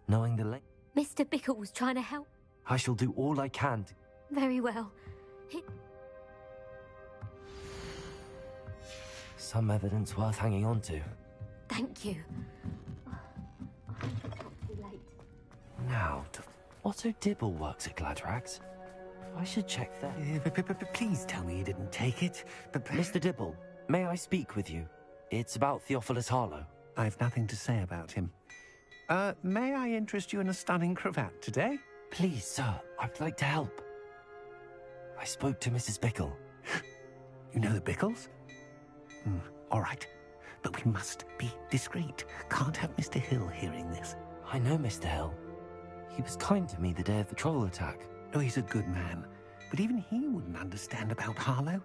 Knowing the length... Mr. Bickle was trying to help. I shall do all I can to... Very well. Some evidence worth hanging on to. Thank you. Now, Otto Dibble works at Gladrags. I should check that. Please tell me you didn't take it. Mr. Dibble, may I speak with you? It's about Theophilus Harlow. I've nothing to say about him. May I interest you in a stunning cravat today? Please, sir, I'd like to help. I spoke to Mrs. Bickle. You know the Bickles? All right. But we must be discreet. Can't have Mr. Hill hearing this. I know Mr. Hill. He was kind to me the day of the troll attack. Oh, he's a good man. But even he wouldn't understand about Harlow.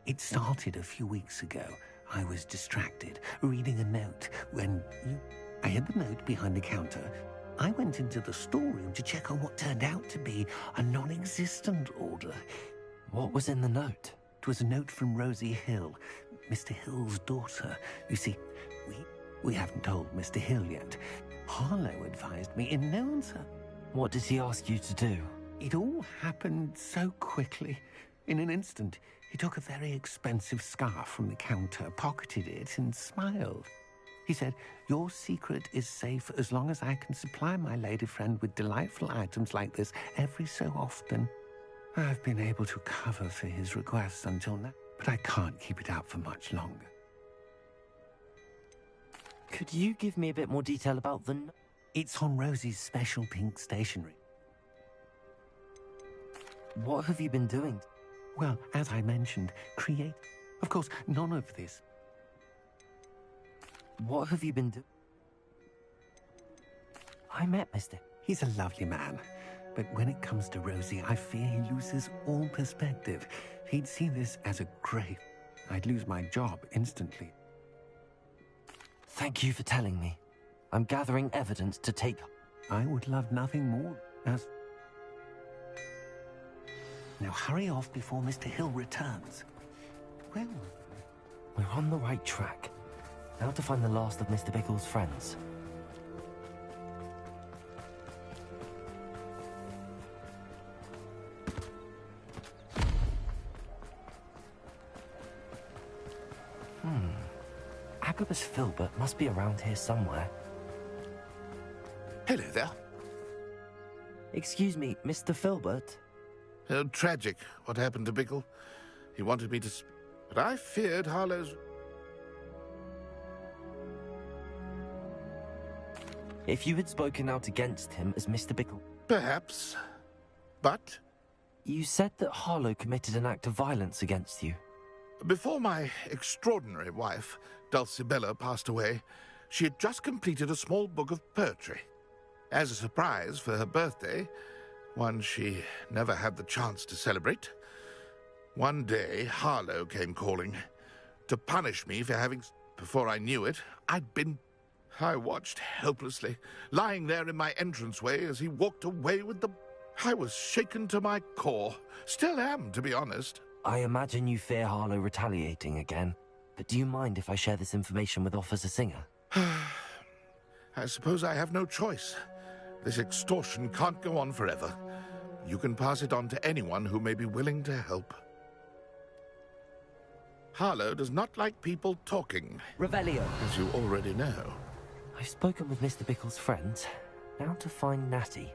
It started a few weeks ago. I was distracted, reading a note, when I had the note behind the counter. I went into the storeroom to check on what turned out to be a non-existent order. What was in the note? It was a note from Rosie Hill, Mr. Hill's daughter. You see, we haven't told Mr. Hill yet. Harlow advised me in no answer. What did he ask you to do? It all happened so quickly. In an instant, he took a very expensive scarf from the counter, pocketed it, and smiled. He said, "Your secret is safe as long as I can supply my lady friend with delightful items like this every so often." I've been able to cover for his requests until now, but I can't keep it out for much longer. Could you give me a bit more detail about the... It's on Rosie's special pink stationery. What have you been doing? Well, as I mentioned, create... Of course, none of this. What have you been doing? I met Mr. He's a lovely man. But when it comes to Rosie, I fear he loses all perspective. He'd see this as a grave. I'd lose my job instantly. Thank you for telling me. I'm gathering evidence to take... I would love nothing more as... Now hurry off before Mr. Hill returns. Well... We're on the right track. Now to find the last of Mr. Bickle's friends. Agabus Filbert must be around here somewhere. Hello there. Excuse me, Mr. Filbert? Tragic, what happened to Bickle. He wanted me to... But I feared Harlow's... If you had spoken out against him as Mr. Bickle... Perhaps. But... You said that Harlow committed an act of violence against you. Before my extraordinary wife, Dulcibella, passed away, she had just completed a small book of poetry. As a surprise for her birthday, one she never had the chance to celebrate, one day Harlow came calling to punish me for having... Before I knew it, I watched helplessly, lying there in my entranceway as he walked away with the... I was shaken to my core. Still am, to be honest. I imagine you fear Harlow retaliating again, but do you mind if I share this information with Officer Singer? I suppose I have no choice. This extortion can't go on forever. You can pass it on to anyone who may be willing to help. Harlow does not like people talking. Revelio. As you already know. I've spoken with Mr. Bickle's friends. Now to find Natty.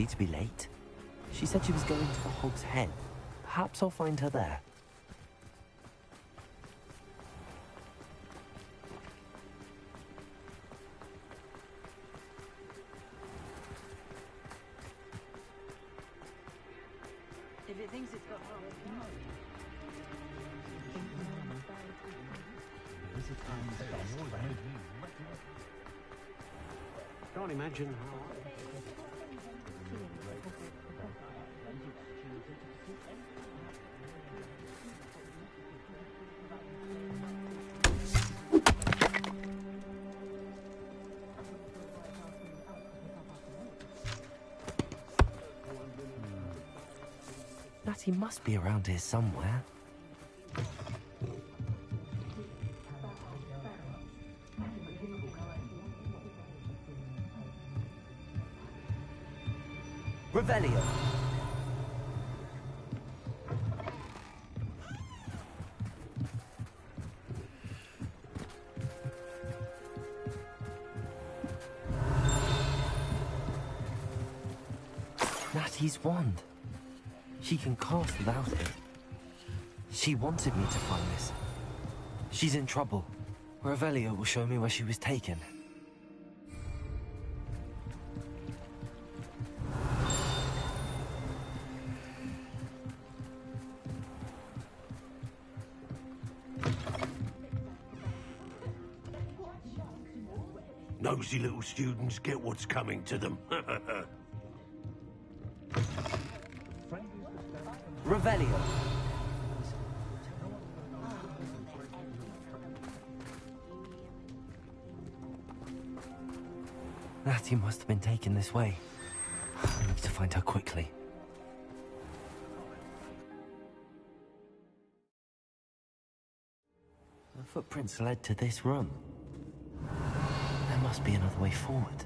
To be late. She said she was going to the Hog's Head. Perhaps I'll find her there. If it thinks it's got Can't imagine how... Natty must be around here somewhere. Revelio. Natty's wand. She can cast without it. She wanted me to find this. She's in trouble. Revelio will show me where she was taken. Nosy little students get what's coming to them. Revelio. Natty must have been taken this way. I need to find her quickly. The footprints led to this room. There must be another way forward.